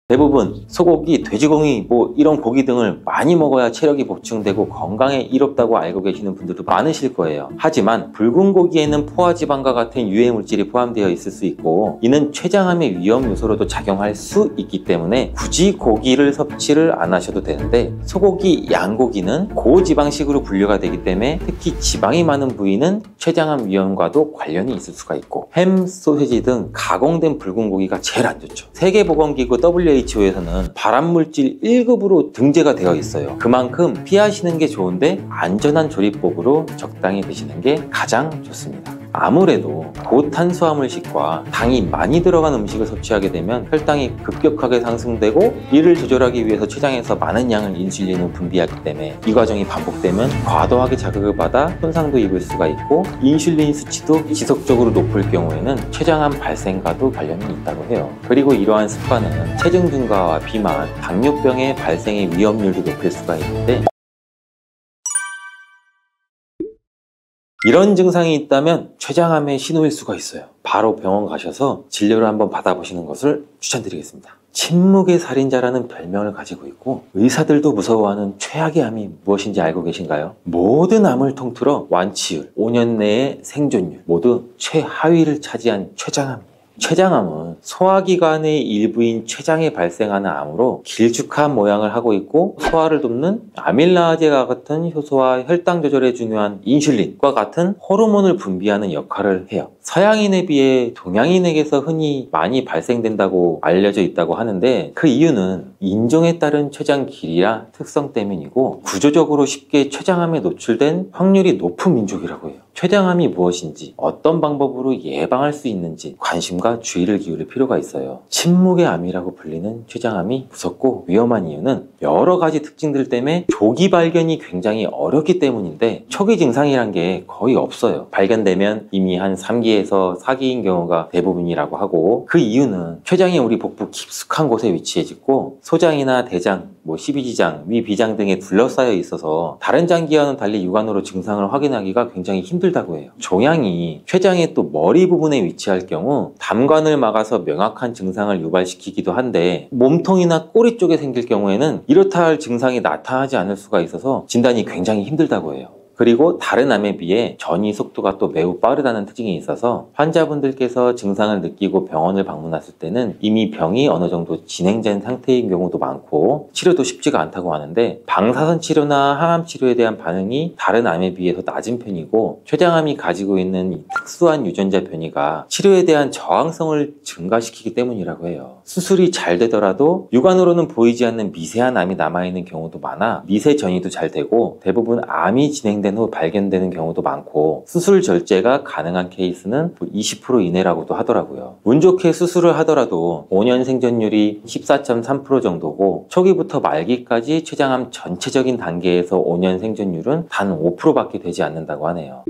대부분 소고기, 돼지고기 이런 고기 등을 많이 먹어야 체력이 보충되고 건강에 이롭다고 알고 계시는 분들도 많으실 거예요. 하지만 붉은 고기에는 포화지방과 같은 유해 물질이 포함되어 있을 수 있고, 이는 췌장암의 위험 요소로도 작용할 수 있기 때문에 굳이 고기를 섭취를 안 하셔도 되는데, 소고기, 양고기는 고지방식으로 분류가 되기 때문에 특히 지방이 많은 부위는 췌장암 위험과도 관련이 있을 수가 있고, 햄, 소시지 등 가공된 붉은 고기가 제일 안 좋죠. 세계보건기구 WHO에서는 발암물질 1급으로 등재가 되어 있어요. 그만큼 피하시는 게 좋은데 안전한 조리법으로 적당히 드시는 게 가장 좋습니다. 아무래도 고탄수화물식과 당이 많이 들어간 음식을 섭취하게 되면 혈당이 급격하게 상승되고, 이를 조절하기 위해서 췌장에서 많은 양의 인슐린을 분비하기 때문에 이 과정이 반복되면 과도하게 자극을 받아 손상도 입을 수가 있고, 인슐린 수치도 지속적으로 높을 경우에는 췌장암 발생과도 관련이 있다고 해요. 그리고 이러한 습관은 체중 증가와 비만, 당뇨병의 발생의 위험률도 높일 수가 있는데, 이런 증상이 있다면 췌장암의 신호일 수가 있어요. 바로 병원 가셔서 진료를 한번 받아보시는 것을 추천드리겠습니다. 침묵의 살인자라는 별명을 가지고 있고, 의사들도 무서워하는 최악의 암이 무엇인지 알고 계신가요? 모든 암을 통틀어 완치율, 5년 내의 생존율 모두 최하위를 차지한 췌장암이에요. 췌장암은 소화기관의 일부인 췌장에 발생하는 암으로 길쭉한 모양을 하고 있고, 소화를 돕는 아밀라제와 같은 효소와 혈당 조절에 중요한 인슐린과 같은 호르몬을 분비하는 역할을 해요. 서양인에 비해 동양인에게서 흔히 많이 발생된다고 알려져 있다고 하는데, 그 이유는 인종에 따른 췌장 길이와 특성 때문이고, 구조적으로 쉽게 췌장암에 노출된 확률이 높은 민족이라고 해요. 췌장암이 무엇인지, 어떤 방법으로 예방할 수 있는지 관심과 주의를 기울일 필요가 있어요. 침묵의 암이라고 불리는 췌장암이 무섭고 위험한 이유는 여러 가지 특징들 때문에 조기 발견이 굉장히 어렵기 때문인데, 초기 증상이란 게 거의 없어요. 발견되면 이미 한 3기에서 4기인 경우가 대부분이라고 하고, 그 이유는 췌장이 우리 복부 깊숙한 곳에 위치해 있고, 소장이나 대장, 십이지장, 위비장 등에 둘러싸여 있어서 다른 장기와는 달리 육안으로 증상을 확인하기가 굉장히 힘들다고 해요. 종양이 췌장의 또 머리 부분에 위치할 경우 담관을 막아서 명확한 증상을 유발시키기도 한데, 몸통이나 꼬리 쪽에 생길 경우에는 이렇다 할 증상이 나타나지 않을 수가 있어서 진단이 굉장히 힘들다고 해요. 그리고 다른 암에 비해 전이 속도가 또 매우 빠르다는 특징이 있어서 환자분들께서 증상을 느끼고 병원을 방문했을 때는 이미 병이 어느 정도 진행된 상태인 경우도 많고, 치료도 쉽지가 않다고 하는데, 방사선 치료나 항암 치료에 대한 반응이 다른 암에 비해서 낮은 편이고, 췌장암이 가지고 있는 이 특수한 유전자 변이가 치료에 대한 저항성을 증가시키기 때문이라고 해요. 수술이 잘 되더라도 육안으로는 보이지 않는 미세한 암이 남아있는 경우도 많아 미세 전이도 잘 되고, 대부분 암이 진행된 후 발견되는 경우도 많고, 수술 절제가 가능한 케이스는 20% 이내라고도 하더라고요. 운 좋게 수술을 하더라도 5년 생존율이 14.3% 정도고, 초기부터 말기까지 췌장암 전체적인 단계에서 5년 생존율은 단 5%밖에 되지 않는다고 하네요.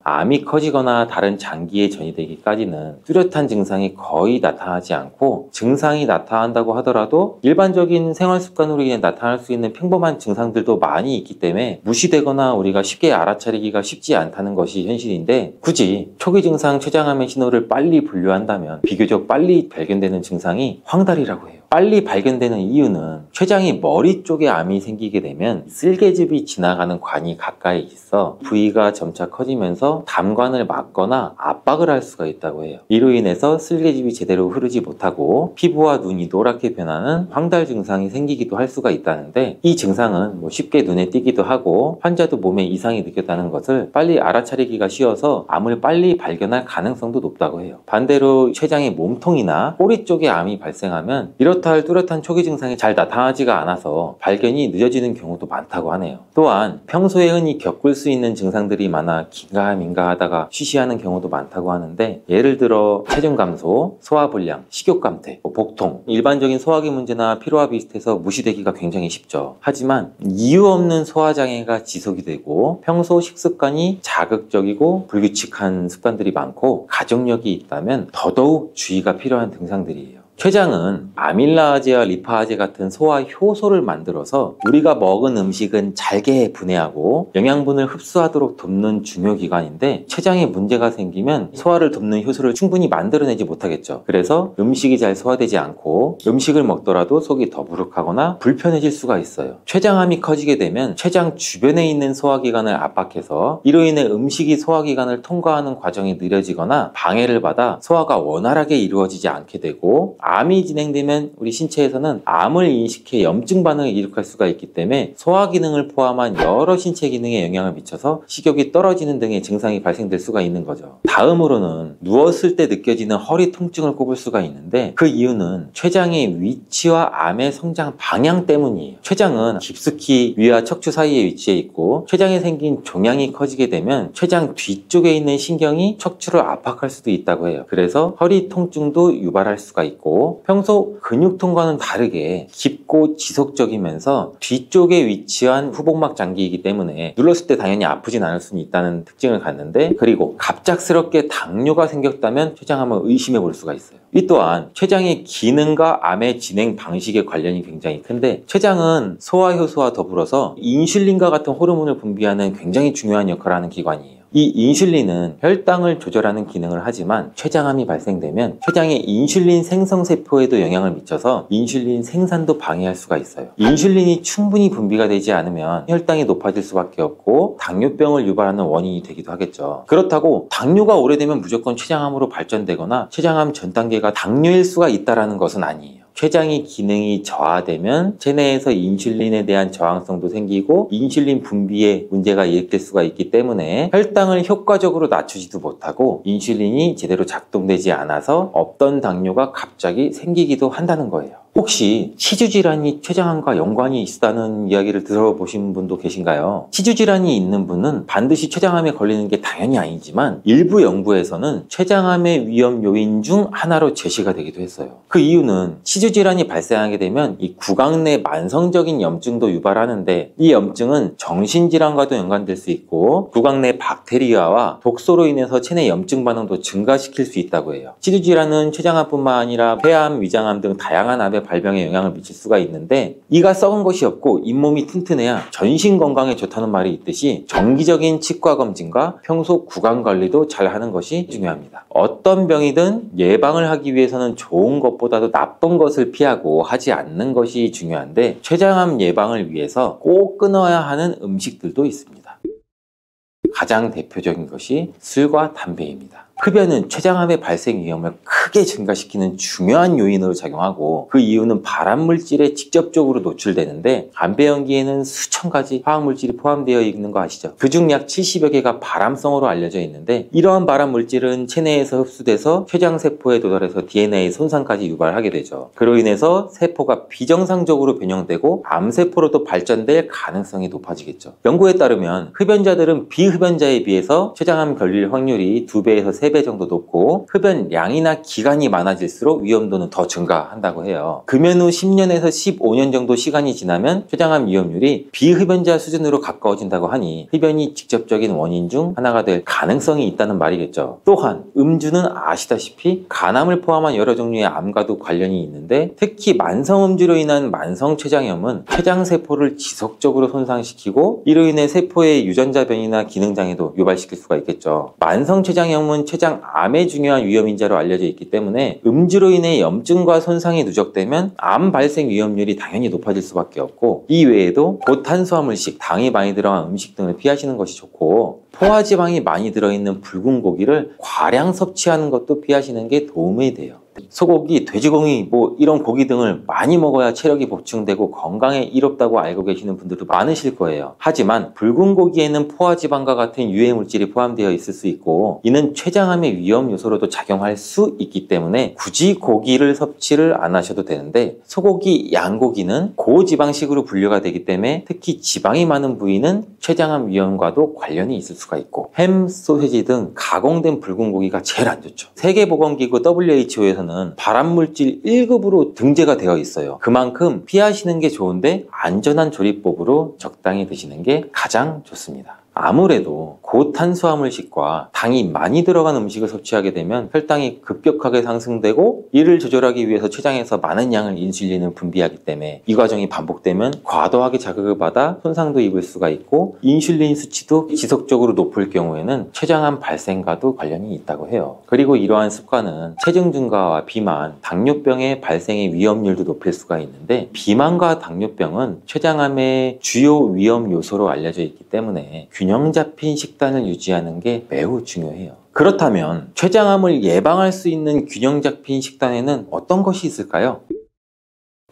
암이 커지거나 다른 장기에 전이되기까지는 뚜렷한 증상이 거의 나타나지 않고, 증상이 나타난다고 하더라도 일반적인 생활 습관으로 인해 나타날 수 있는 평범한 증상들도 많이 있기 때문에 무시되거나 우리가 쉽게 알아차리기가 쉽지 않다는 것이 현실인데, 굳이 초기 증상 췌장암의 신호를 빨리 분류한다면 비교적 빨리 발견되는 증상이 황달이라고 해요. 빨리 발견되는 이유는 췌장이 머리 쪽에 암이 생기게 되면 쓸개즙이 지나가는 관이 가까이 있어 부위가 점차 커지면서 담관을 막거나 압박을 할 수가 있다고 해요. 이로 인해서 쓸개즙이 제대로 흐르지 못하고 피부와 눈이 노랗게 변하는 황달 증상이 생기기도 할 수가 있다는데, 이 증상은 쉽게 눈에 띄기도 하고 환자도 몸에 이상이 느꼈다는 것을 빨리 알아차리기가 쉬워서 암을 빨리 발견할 가능성도 높다고 해요. 반대로 췌장의 몸통이나 꼬리 쪽에 암이 발생하면 이렇다 할 뚜렷한 초기 증상이 잘 나타나지가 않아서 발견이 늦어지는 경우도 많다고 하네요. 또한 평소에 흔히 겪을 수 있는 증상들이 많아 긴가민가 하다가 쉬쉬하는 경우도 많다고 하는데, 예를 들어 체중 감소, 소화불량, 식욕감퇴, 복통, 일반적인 소화기 문제나 피로와 비슷해서 무시되기가 굉장히 쉽죠. 하지만 이유 없는 소화장애가 지속이 되고, 평소 식습관이 자극적이고 불규칙한 습관들이 많고, 가족력이 있다면 더더욱 주의가 필요한 증상들이에요. 췌장은 아밀라아제와 리파아제 같은 소화 효소를 만들어서 우리가 먹은 음식은 잘게 분해하고 영양분을 흡수하도록 돕는 중요 기관인데, 췌장에 문제가 생기면 소화를 돕는 효소를 충분히 만들어내지 못하겠죠. 그래서 음식이 잘 소화되지 않고 음식을 먹더라도 속이 더부룩하거나 불편해질 수가 있어요. 췌장암이 커지게 되면 췌장 주변에 있는 소화기관을 압박해서 이로 인해 음식이 소화기관을 통과하는 과정이 느려지거나 방해를 받아 소화가 원활하게 이루어지지 않게 되고, 암이 진행되면 우리 신체에서는 암을 인식해 염증 반응을 일으킬 수가 있기 때문에 소화 기능을 포함한 여러 신체 기능에 영향을 미쳐서 식욕이 떨어지는 등의 증상이 발생될 수가 있는 거죠. 다음으로는 누웠을 때 느껴지는 허리 통증을 꼽을 수가 있는데, 그 이유는 췌장의 위치와 암의 성장 방향 때문이에요. 췌장은 깊숙이 위와 척추 사이에 위치해 있고, 췌장에 생긴 종양이 커지게 되면 췌장 뒤쪽에 있는 신경이 척추를 압박할 수도 있다고 해요. 그래서 허리 통증도 유발할 수가 있고, 평소 근육통과는 다르게 깊고 지속적이면서 뒤쪽에 위치한 후복막 장기이기 때문에 눌렀을 때 당연히 아프진 않을 수는 있다는 특징을 갖는데, 그리고 갑작스럽게 당뇨가 생겼다면 췌장암을 의심해 볼 수가 있어요. 이 또한 췌장의 기능과 암의 진행 방식의 관련이 굉장히 큰데, 췌장은 소화효소와 더불어서 인슐린과 같은 호르몬을 분비하는 굉장히 중요한 역할을 하는 기관이에요. 이 인슐린은 혈당을 조절하는 기능을 하지만 췌장암이 발생되면 췌장의 인슐린 생성세포에도 영향을 미쳐서 인슐린 생산도 방해할 수가 있어요. 인슐린이 충분히 분비가 되지 않으면 혈당이 높아질 수밖에 없고 당뇨병을 유발하는 원인이 되기도 하겠죠. 그렇다고 당뇨가 오래되면 무조건 췌장암으로 발전되거나 췌장암 전 단계가 당뇨일 수가 있다는 것은 아니에요. 췌장의 기능이 저하되면 체내에서 인슐린에 대한 저항성도 생기고 인슐린 분비에 문제가 일으킬 수가 있기 때문에 혈당을 효과적으로 낮추지도 못하고 인슐린이 제대로 작동되지 않아서 없던 당뇨가 갑자기 생기기도 한다는 거예요. 혹시 치주질환이 췌장암과 연관이 있다는 이야기를 들어보신 분도 계신가요? 치주질환이 있는 분은 반드시 췌장암에 걸리는 게 당연히 아니지만 일부 연구에서는 췌장암의 위험 요인 중 하나로 제시가 되기도 했어요. 그 이유는 치주질환이 발생하게 되면 이 구강 내 만성적인 염증도 유발하는데, 이 염증은 정신질환과도 연관될 수 있고 구강 내 박테리아와 독소로 인해서 체내 염증 반응도 증가시킬 수 있다고 해요. 치주질환은 췌장암뿐만 아니라 폐암, 위장암 등 다양한 암의 발병에 영향을 미칠 수가 있는데, 이가 썩은 것이 없고 잇몸이 튼튼해야 전신 건강에 좋다는 말이 있듯이 정기적인 치과 검진과 평소 구강 관리도 잘 하는 것이 중요합니다. 어떤 병이든 예방을 하기 위해서는 좋은 것보다도 나쁜 것을 피하고 하지 않는 것이 중요한데, 췌장암 예방을 위해서 꼭 끊어야 하는 음식들도 있습니다. 가장 대표적인 것이 술과 담배입니다. 흡연은 췌장암의 발생 위험을 크게 증가시키는 중요한 요인으로 작용하고, 그 이유는 발암물질에 직접적으로 노출되는데, 담배 연기에는 수천 가지 화학물질이 포함되어 있는 거 아시죠? 그중 약 70여 개가 발암성으로 알려져 있는데, 이러한 발암물질은 체내에서 흡수돼서 췌장세포에 도달해서 DNA 손상까지 유발하게 되죠. 그로 인해서 세포가 비정상적으로 변형되고 암세포로도 발전될 가능성이 높아지겠죠. 연구에 따르면 흡연자들은 비흡연자에 비해서 췌장암 걸릴 확률이 2배에서 3배 정도 높고, 흡연량이나 기간이 많아질수록 위험도는 더 증가한다고 해요. 금연 후 10년에서 15년 정도 시간이 지나면 췌장암 위험률이 비흡연자 수준으로 가까워진다고 하니 흡연이 직접적인 원인 중 하나가 될 가능성이 있다는 말이겠죠. 또한 음주는 아시다시피 간암을 포함한 여러 종류의 암과도 관련이 있는데, 특히 만성음주로 인한 만성췌장염은 췌장세포를 지속적으로 손상시키고 이로 인해 세포의 유전자변이나 기능장애도 유발시킬 수가 있겠죠. 만성췌장염은 췌장암의 중요한 위험인자로 알려져 있기 때문에 음주로 인해 염증과 손상이 누적되면 암 발생 위험률이 당연히 높아질 수밖에 없고, 이 외에도 고탄수화물식, 당이 많이 들어간 음식 등을 피하시는 것이 좋고, 포화지방이 많이 들어있는 붉은 고기를 과량 섭취하는 것도 피하시는 게 도움이 돼요. 소고기, 돼지고기 이런 고기 등을 많이 먹어야 체력이 보충되고 건강에 이롭다고 알고 계시는 분들도 많으실 거예요. 하지만 붉은 고기에는 포화지방과 같은 유해물질이 포함되어 있을 수 있고, 이는 췌장암의 위험 요소로도 작용할 수 있기 때문에 굳이 고기를 섭취를 안 하셔도 되는데, 소고기, 양고기는 고지방식으로 분류가 되기 때문에 특히 지방이 많은 부위는 췌장암 위험과도 관련이 있을 수가 있고, 햄, 소세지 등 가공된 붉은 고기가 제일 안 좋죠. 세계보건기구 WHO에서는 발암물질 1급으로 등재가 되어 있어요. 그만큼 피하시는 게 좋은데 안전한 조리법으로 적당히 드시는 게 가장 좋습니다. 아무래도 고탄수화물식과 당이 많이 들어간 음식을 섭취하게 되면 혈당이 급격하게 상승되고 이를 조절하기 위해서 췌장에서 많은 양의 인슐린을 분비하기 때문에 이 과정이 반복되면 과도하게 자극을 받아 손상도 입을 수가 있고 인슐린 수치도 지속적으로 높을 경우에는 췌장암 발생과도 관련이 있다고 해요. 그리고 이러한 습관은 체중 증가와 비만, 당뇨병의 발생의 위험률도 높일 수가 있는데 비만과 당뇨병은 췌장암의 주요 위험 요소로 알려져 있기 때문에 균형 잡힌 식단을 유지하는 게 매우 중요해요. 그렇다면 췌장암을 예방할 수 있는 균형 잡힌 식단에는 어떤 것이 있을까요?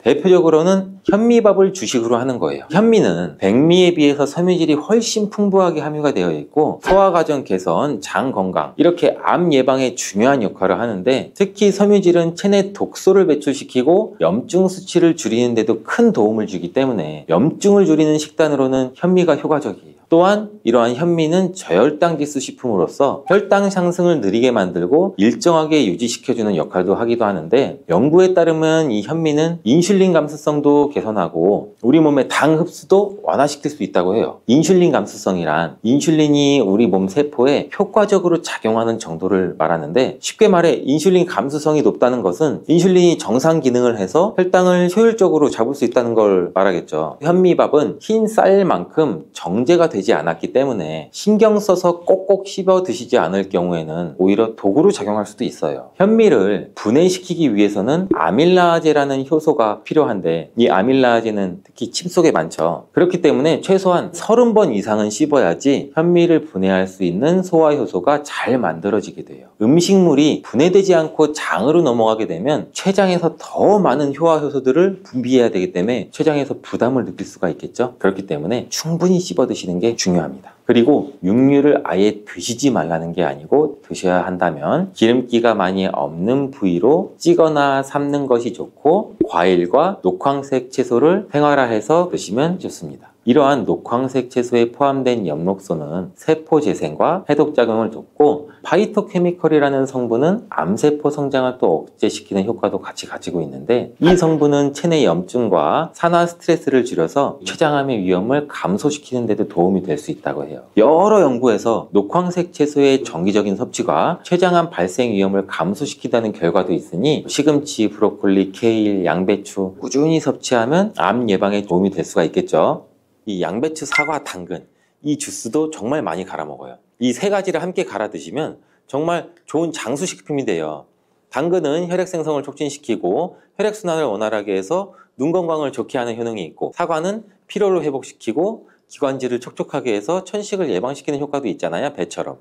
대표적으로는 현미밥을 주식으로 하는 거예요. 현미는 백미에 비해서 섬유질이 훨씬 풍부하게 함유가 되어 있고 소화과정 개선, 장 건강 이렇게 암 예방에 중요한 역할을 하는데 특히 섬유질은 체내 독소를 배출시키고 염증 수치를 줄이는 데도 큰 도움을 주기 때문에 염증을 줄이는 식단으로는 현미가 효과적이에요. 또한 이러한 현미는 저혈당 지수 식품으로서 혈당 상승을 느리게 만들고 일정하게 유지시켜주는 역할도 하기도 하는데 연구에 따르면 이 현미는 인슐린 감수성도 개선하고 우리 몸의 당 흡수도 완화시킬 수 있다고 해요. 인슐린 감수성이란 인슐린이 우리 몸 세포에 효과적으로 작용하는 정도를 말하는데 쉽게 말해 인슐린 감수성이 높다는 것은 인슐린이 정상 기능을 해서 혈당을 효율적으로 잡을 수 있다는 걸 말하겠죠. 현미밥은 흰 쌀만큼 정제가 되지 않았기 때문에 신경 써서 꼭꼭 씹어 드시지 않을 경우에는 오히려 독으로 작용할 수도 있어요. 현미를 분해시키기 위해서는 아밀라아제라는 효소가 필요한데 이 아밀라아제는 특히 침 속에 많죠. 그렇기 때문에 최소한 30번 이상은 씹어야지 현미를 분해할 수 있는 소화 효소가 잘 만들어지게 돼요. 음식물이 분해되지 않고 장으로 넘어가게 되면 췌장에서 더 많은 효화 효소들을 분비해야 되기 때문에 췌장에서 부담을 느낄 수가 있겠죠. 그렇기 때문에 충분히 씹어 드시는 게 중요합니다. 그리고 육류를 아예 드시지 말라는 게 아니고 드셔야 한다면 기름기가 많이 없는 부위로 찌거나 삶는 것이 좋고 과일과 녹황색 채소를 생활화해서 드시면 좋습니다. 이러한 녹황색 채소에 포함된 엽록소는 세포 재생과 해독작용을 돕고 파이토케미컬이라는 성분은 암세포 성장을 또 억제시키는 효과도 같이 가지고 있는데 이 성분은 체내 염증과 산화 스트레스를 줄여서 췌장암의 위험을 감소시키는 데도 도움이 될 수 있다고 해요. 여러 연구에서 녹황색 채소의 정기적인 섭취가 췌장암 발생 위험을 감소시킨다는 결과도 있으니 시금치, 브로콜리, 케일, 양배추 꾸준히 섭취하면 암 예방에 도움이 될 수가 있겠죠. 이 양배추, 사과, 당근 이 주스도 정말 많이 갈아 먹어요. 이 세 가지를 함께 갈아 드시면 정말 좋은 장수식품이 돼요. 당근은 혈액 생성을 촉진시키고 혈액순환을 원활하게 해서 눈 건강을 좋게 하는 효능이 있고 사과는 피로를 회복시키고 기관지를 촉촉하게 해서 천식을 예방시키는 효과도 있잖아요. 배처럼.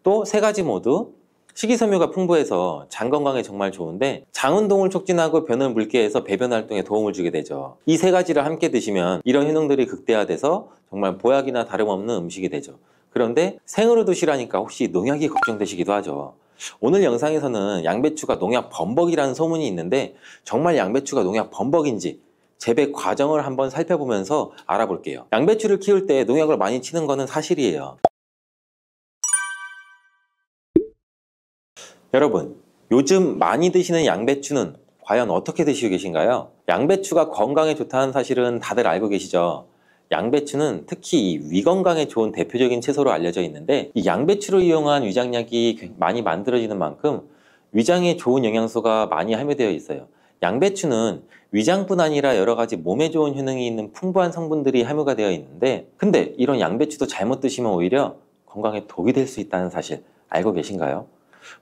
또 세 가지 모두 식이섬유가 풍부해서 장 건강에 정말 좋은데 장 운동을 촉진하고 변을 묽게 해서 배변 활동에 도움을 주게 되죠. 이 세 가지를 함께 드시면 이런 효능들이 극대화돼서 정말 보약이나 다름없는 음식이 되죠. 그런데 생으로 드시라니까 혹시 농약이 걱정되시기도 하죠. 오늘 영상에서는 양배추가 농약 범벅이라는 소문이 있는데 정말 양배추가 농약 범벅인지 재배 과정을 한번 살펴보면서 알아볼게요. 양배추를 키울 때 농약을 많이 치는 거는 사실이에요. 여러분, 요즘 많이 드시는 양배추는 과연 어떻게 드시고 계신가요? 양배추가 건강에 좋다는 사실은 다들 알고 계시죠? 양배추는 특히 위 건강에 좋은 대표적인 채소로 알려져 있는데 이 양배추를 이용한 위장약이 많이 만들어지는 만큼 위장에 좋은 영양소가 많이 함유되어 있어요. 양배추는 위장뿐 아니라 여러 가지 몸에 좋은 효능이 있는 풍부한 성분들이 함유가 되어 있는데 근데 이런 양배추도 잘못 드시면 오히려 건강에 독이 될 수 있다는 사실 알고 계신가요?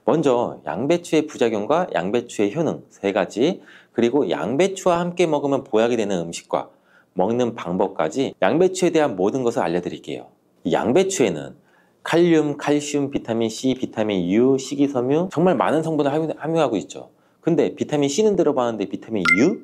먼저 양배추의 부작용과 양배추의 효능 세 가지 그리고 양배추와 함께 먹으면 보약이 되는 음식과 먹는 방법까지 양배추에 대한 모든 것을 알려드릴게요. 이 양배추에는 칼륨, 칼슘, 비타민 C, 비타민 U, 식이섬유 정말 많은 성분을 함유하고 있죠. 근데 비타민 C는 들어봤는데 비타민 U?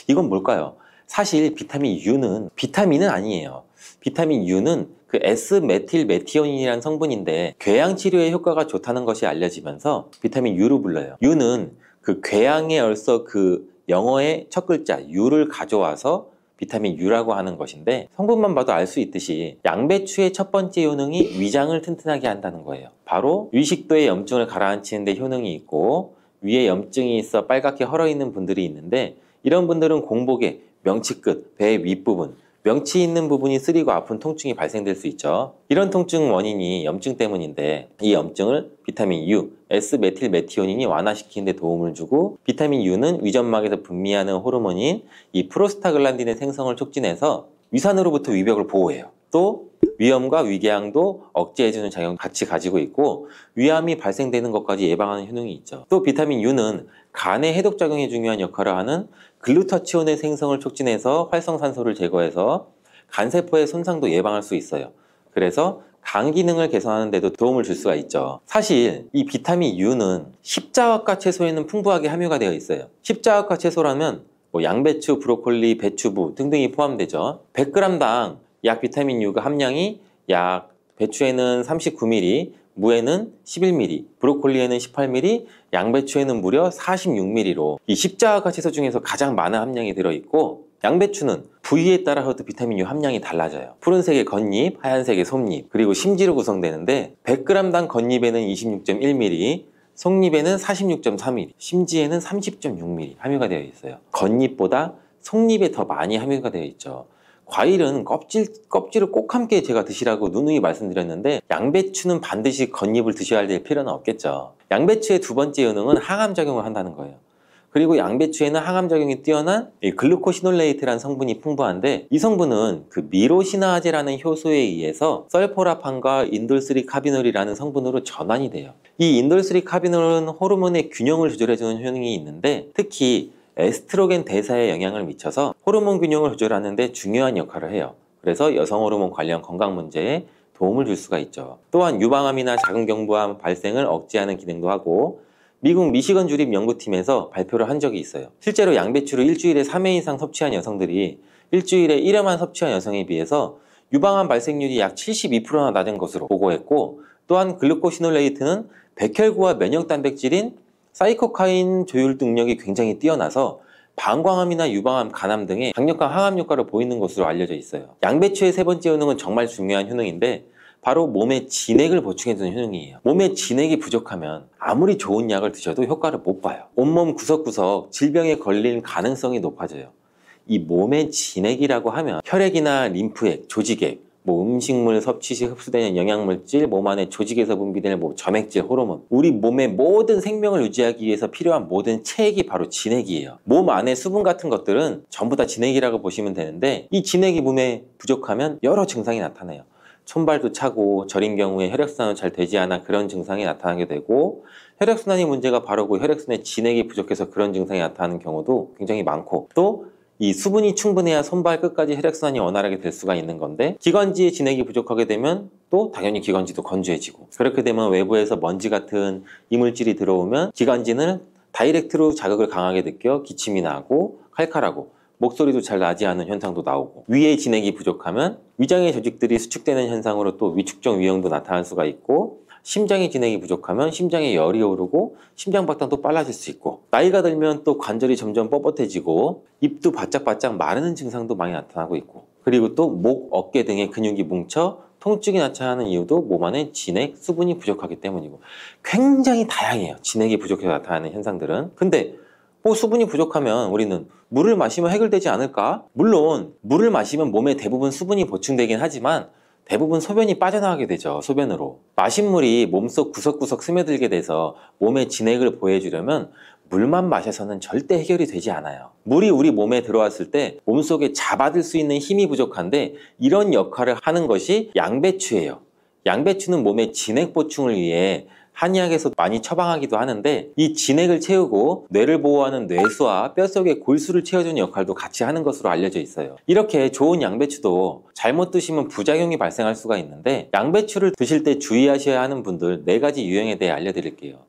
이건 뭘까요? 사실 비타민 U는 비타민은 아니에요. 비타민 U는 그 S메틸메티오닌이라는 성분인데 궤양 치료에 효과가 좋다는 것이 알려지면서 비타민 U로 불러요. U는 그 궤양의 얼서 그 영어의 첫 글자 U를 가져와서 비타민 U라고 하는 것인데 성분만 봐도 알 수 있듯이 양배추의 첫 번째 효능이 위장을 튼튼하게 한다는 거예요. 바로 위식도의 염증을 가라앉히는 데 효능이 있고 위에 염증이 있어 빨갛게 헐어있는 분들이 있는데 이런 분들은 공복에 명치 끝, 배 윗부분, 명치 있는 부분이 쓰리고 아픈 통증이 발생될 수 있죠. 이런 통증 원인이 염증 때문인데 이 염증을 비타민 U, S메틸메티오닌이 완화시키는 데 도움을 주고 비타민 U는 위점막에서 분비하는 호르몬인 이 프로스타글란딘의 생성을 촉진해서 위산으로부터 위벽을 보호해요. 또 위염과 위궤양도 억제해주는 작용을 같이 가지고 있고 위암이 발생되는 것까지 예방하는 효능이 있죠. 또 비타민 U는 간의 해독작용에 중요한 역할을 하는 글루타치온의 생성을 촉진해서 활성산소를 제거해서 간세포의 손상도 예방할 수 있어요. 그래서 간 기능을 개선하는 데도 도움을 줄 수가 있죠. 사실 이 비타민 U는 십자화과 채소에는 풍부하게 함유가 되어 있어요. 십자화과 채소라면 양배추, 브로콜리, 배추부 등등이 포함되죠. 100g당 약 비타민 U가 함량이 약 배추에는 39ml, 무에는 11ml, 브로콜리에는 18ml, 양배추에는 무려 46ml로 이 십자화과 채소 중에서 가장 많은 함량이 들어있고 양배추는 부위에 따라서도 비타민 U 함량이 달라져요. 푸른색의 겉잎, 하얀색의 속잎, 그리고 심지로 구성되는데 100g당 겉잎에는 26.1ml, 속잎에는 46.3ml, 심지에는 30.6ml 함유가 되어 있어요. 겉잎보다 속잎에 더 많이 함유가 되어 있죠. 과일은 껍질을 꼭 함께 제가 드시라고 누누이 말씀드렸는데 양배추는 반드시 겉잎을 드셔야 될 필요는 없겠죠. 양배추의 두 번째 효능은 항암작용을 한다는 거예요. 그리고 양배추에는 항암작용이 뛰어난 글루코시놀레이트라는 성분이 풍부한데 이 성분은 그 미로시나아제라는 효소에 의해서 설포라판과 인돌3카비놀이라는 성분으로 전환이 돼요. 이 인돌3카비놀은 호르몬의 균형을 조절해주는 효능이 있는데 특히 에스트로겐 대사에 영향을 미쳐서 호르몬 균형을 조절하는 데 중요한 역할을 해요. 그래서 여성 호르몬 관련 건강 문제에 도움을 줄 수가 있죠. 또한 유방암이나 자궁경부암 발생을 억제하는 기능도 하고 미국 미시건 주립 연구팀에서 발표를 한 적이 있어요. 실제로 양배추를 일주일에 3회 이상 섭취한 여성들이 일주일에 1회만 섭취한 여성에 비해서 유방암 발생률이 약 72%나 낮은 것으로 보고했고 또한 글루코시놀레이트는 백혈구와 면역단백질인 사이코카인 조율 능력이 굉장히 뛰어나서 방광암이나 유방암, 간암 등의 강력한 항암 효과를 보이는 것으로 알려져 있어요. 양배추의 세 번째 효능은 정말 중요한 효능인데 바로 몸에 진액을 보충해주는 효능이에요. 몸에 진액이 부족하면 아무리 좋은 약을 드셔도 효과를 못 봐요. 온몸 구석구석 질병에 걸릴 가능성이 높아져요. 이 몸의 진액이라고 하면 혈액이나 림프액, 조직액, 음식물 섭취 시 흡수되는 영양물질, 몸 안에 조직에서 분비되는 점액질, 호르몬, 우리 몸의 모든 생명을 유지하기 위해서 필요한 모든 체액이 바로 진액이에요. 몸 안에 수분 같은 것들은 전부 다 진액이라고 보시면 되는데 이 진액이 몸에 부족하면 여러 증상이 나타나요. 손발도 차고 저린 경우에 혈액순환이 잘 되지 않아 그런 증상이 나타나게 되고 혈액순환이 문제가 바로 그 혈액순환에 진액이 부족해서 그런 증상이 나타나는 경우도 굉장히 많고 또 이 수분이 충분해야 손발 끝까지 혈액순환이 원활하게 될 수가 있는 건데 기관지에 진액이 부족하게 되면 또 당연히 기관지도 건조해지고 그렇게 되면 외부에서 먼지 같은 이물질이 들어오면 기관지는 다이렉트로 자극을 강하게 느껴 기침이 나고 칼칼하고 목소리도 잘 나지 않은 현상도 나오고 위에 진액이 부족하면 위장의 조직들이 수축되는 현상으로 또 위축적 위형도 나타날 수가 있고 심장의 진액이 부족하면 심장에 열이 오르고 심장박동도 빨라질 수 있고 나이가 들면 또 관절이 점점 뻣뻣해지고 입도 바짝바짝 마르는 증상도 많이 나타나고 있고 그리고 또 목, 어깨 등의 근육이 뭉쳐 통증이 나타나는 이유도 몸 안에 진액, 수분이 부족하기 때문이고 굉장히 다양해요. 진액이 부족해서 나타나는 현상들은. 근데 수분이 부족하면 우리는 물을 마시면 해결되지 않을까? 물론 물을 마시면 몸에 대부분 수분이 보충되긴 하지만 대부분 소변이 빠져나가게 되죠. 소변으로. 마신 물이 몸속 구석구석 스며들게 돼서 몸에 진액을 보해주려면 물만 마셔서는 절대 해결이 되지 않아요. 물이 우리 몸에 들어왔을 때 몸속에 잡아들 수 있는 힘이 부족한데 이런 역할을 하는 것이 양배추예요. 양배추는 몸의 진액 보충을 위해 한의학에서 많이 처방하기도 하는데 이 진액을 채우고 뇌를 보호하는 뇌수와 뼛속의 골수를 채워주는 역할도 같이 하는 것으로 알려져 있어요. 이렇게 좋은 양배추도 잘못 드시면 부작용이 발생할 수가 있는데 양배추를 드실 때 주의하셔야 하는 분들 4가지 유형에 대해 알려드릴게요.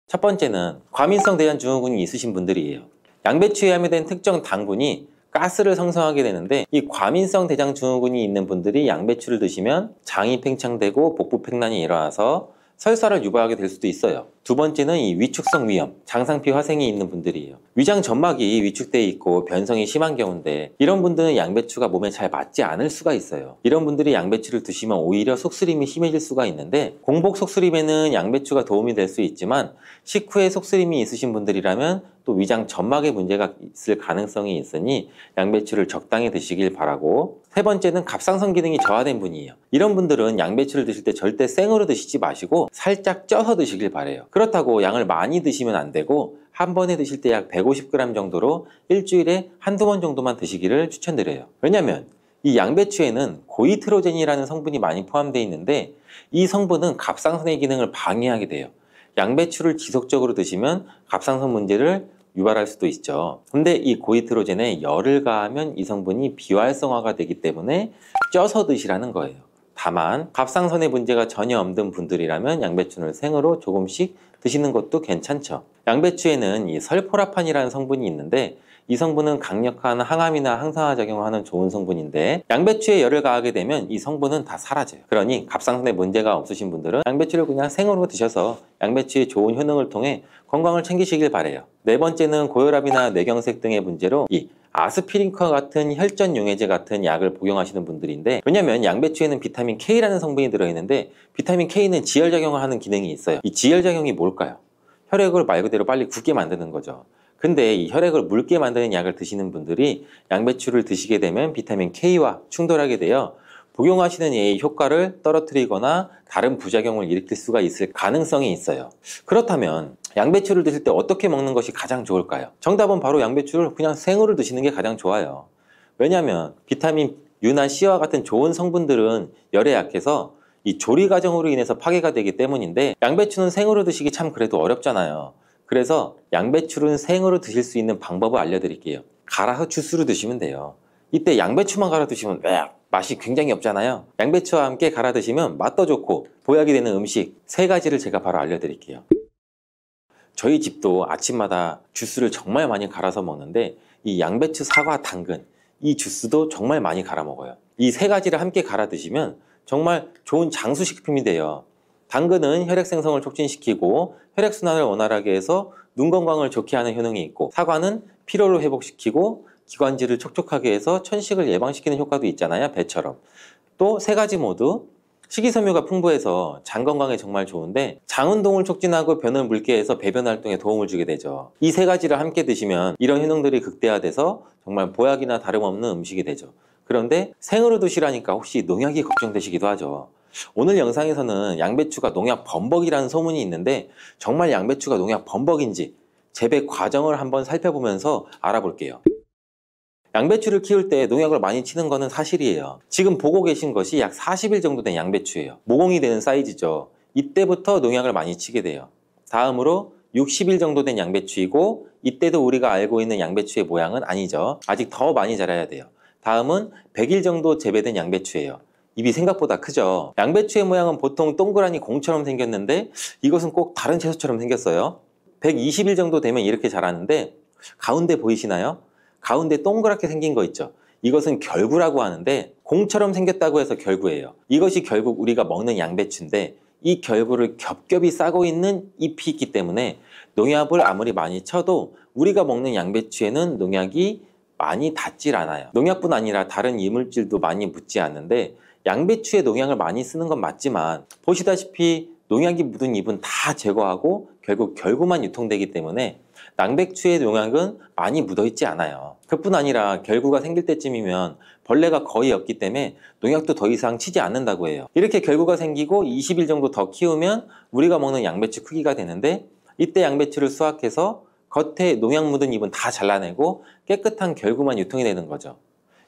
첫 번째는 과민성 대장증후군이 있으신 분들이에요. 양배추에 함유된 특정 당분이 가스를 생성하게 되는데 이 과민성 대장증후군이 있는 분들이 양배추를 드시면 장이 팽창되고 복부 팽만이 일어나서 설사를 유발하게 될 수도 있어요. 두 번째는 이 위축성 위염, 장상피 화생이 있는 분들이에요. 위장 점막이 위축돼 있고 변성이 심한 경우인데 이런 분들은 양배추가 몸에 잘 맞지 않을 수가 있어요. 이런 분들이 양배추를 드시면 오히려 속쓰림이 심해질 수가 있는데 공복 속쓰림에는 양배추가 도움이 될 수 있지만 식후에 속쓰림이 있으신 분들이라면 또 위장 점막에 문제가 있을 가능성이 있으니 양배추를 적당히 드시길 바라고, 세 번째는 갑상선 기능이 저하된 분이에요. 이런 분들은 양배추를 드실 때 절대 생으로 드시지 마시고 살짝 쪄서 드시길 바래요. 그렇다고 양을 많이 드시면 안 되고 한 번에 드실 때 약 150g 정도로 일주일에 한두 번 정도만 드시기를 추천드려요. 왜냐면 이 양배추에는 고이트로젠이라는 성분이 많이 포함되어 있는데 이 성분은 갑상선의 기능을 방해하게 돼요. 양배추를 지속적으로 드시면 갑상선 문제를 유발할 수도 있죠. 근데 이 고이트로젠에 열을 가하면 이 성분이 비활성화가 되기 때문에 쪄서 드시라는 거예요. 다만 갑상선에 문제가 전혀 없는 분들이라면 양배추를 생으로 조금씩 드시는 것도 괜찮죠. 양배추에는 이 설포라판이라는 성분이 있는데 이 성분은 강력한 항암이나 항산화 작용을 하는 좋은 성분인데 양배추에 열을 가하게 되면 이 성분은 다 사라져요. 그러니 갑상선에 문제가 없으신 분들은 양배추를 그냥 생으로 드셔서 양배추의 좋은 효능을 통해 건강을 챙기시길 바래요. 네 번째는 고혈압이나 뇌경색 등의 문제로 이 아스피린과 같은 혈전 용해제 같은 약을 복용하시는 분들인데, 왜냐면 양배추에는 비타민 K라는 성분이 들어있는데 비타민 K는 지혈작용을 하는 기능이 있어요. 이 지혈작용이 뭘까요? 혈액을 말 그대로 빨리 굳게 만드는 거죠. 근데 이 혈액을 묽게 만드는 약을 드시는 분들이 양배추를 드시게 되면 비타민 K와 충돌하게 되어 복용하시는 약의 효과를 떨어뜨리거나 다른 부작용을 일으킬 수가 있을 가능성이 있어요. 그렇다면 양배추를 드실 때 어떻게 먹는 것이 가장 좋을까요? 정답은 바로 양배추를 그냥 생으로 드시는 게 가장 좋아요. 왜냐하면 비타민 U나 C와 같은 좋은 성분들은 열에 약해서 이 조리 과정으로 인해서 파괴가 되기 때문인데 양배추는 생으로 드시기 참 그래도 어렵잖아요. 그래서 양배추를 생으로 드실 수 있는 방법을 알려드릴게요. 갈아서 주스로 드시면 돼요. 이때 양배추만 갈아 드시면 맛이 굉장히 없잖아요. 양배추와 함께 갈아 드시면 맛도 좋고 보약이 되는 음식 3가지를 제가 바로 알려드릴게요. 저희 집도 아침마다 주스를 정말 많이 갈아서 먹는데 이 양배추, 사과, 당근 이 주스도 정말 많이 갈아 먹어요. 이 3가지를 함께 갈아 드시면 정말 좋은 장수식품이 돼요. 당근은 혈액 생성을 촉진시키고 혈액순환을 원활하게 해서 눈 건강을 좋게 하는 효능이 있고, 사과는 피로를 회복시키고 기관지를 촉촉하게 해서 천식을 예방시키는 효과도 있잖아요. 배처럼. 또 3가지 모두 식이섬유가 풍부해서 장 건강에 정말 좋은데 장 운동을 촉진하고 변을 묽게 해서 배변 활동에 도움을 주게 되죠. 이 3가지를 함께 드시면 이런 효능들이 극대화돼서 정말 보약이나 다름없는 음식이 되죠. 그런데 생으로 드시라니까 혹시 농약이 걱정되시기도 하죠. 오늘 영상에서는 양배추가 농약 범벅이라는 소문이 있는데 정말 양배추가 농약 범벅인지 재배 과정을 한번 살펴보면서 알아볼게요. 양배추를 키울 때 농약을 많이 치는 것은 사실이에요. 지금 보고 계신 것이 약 40일 정도 된 양배추예요. 모공이 되는 사이즈죠. 이때부터 농약을 많이 치게 돼요. 다음으로 60일 정도 된 양배추이고 이때도 우리가 알고 있는 양배추의 모양은 아니죠. 아직 더 많이 자라야 돼요. 다음은 100일 정도 재배된 양배추예요. 입이 생각보다 크죠. 양배추의 모양은 보통 동그라니 공처럼 생겼는데 이것은 꼭 다른 채소처럼 생겼어요. 120일 정도 되면 이렇게 자라는데 가운데 보이시나요? 가운데 동그랗게 생긴 거 있죠. 이것은 결구라고 하는데 공처럼 생겼다고 해서 결구예요. 이것이 결국 우리가 먹는 양배추인데 이 결구를 겹겹이 싸고 있는 잎이 있기 때문에 농약을 아무리 많이 쳐도 우리가 먹는 양배추에는 농약이 많이 닿질 않아요. 농약뿐 아니라 다른 이물질도 많이 묻지 않는데 양배추에 농약을 많이 쓰는 건 맞지만 보시다시피 농약이 묻은 잎은 다 제거하고 결국 결구만 유통되기 때문에 양배추의 농약은 많이 묻어있지 않아요. 그뿐 아니라 결구가 생길 때쯤이면 벌레가 거의 없기 때문에 농약도 더 이상 치지 않는다고 해요. 이렇게 결구가 생기고 20일 정도 더 키우면 우리가 먹는 양배추 크기가 되는데 이때 양배추를 수확해서 겉에 농약 묻은 잎은 다 잘라내고 깨끗한 결구만 유통이 되는 거죠.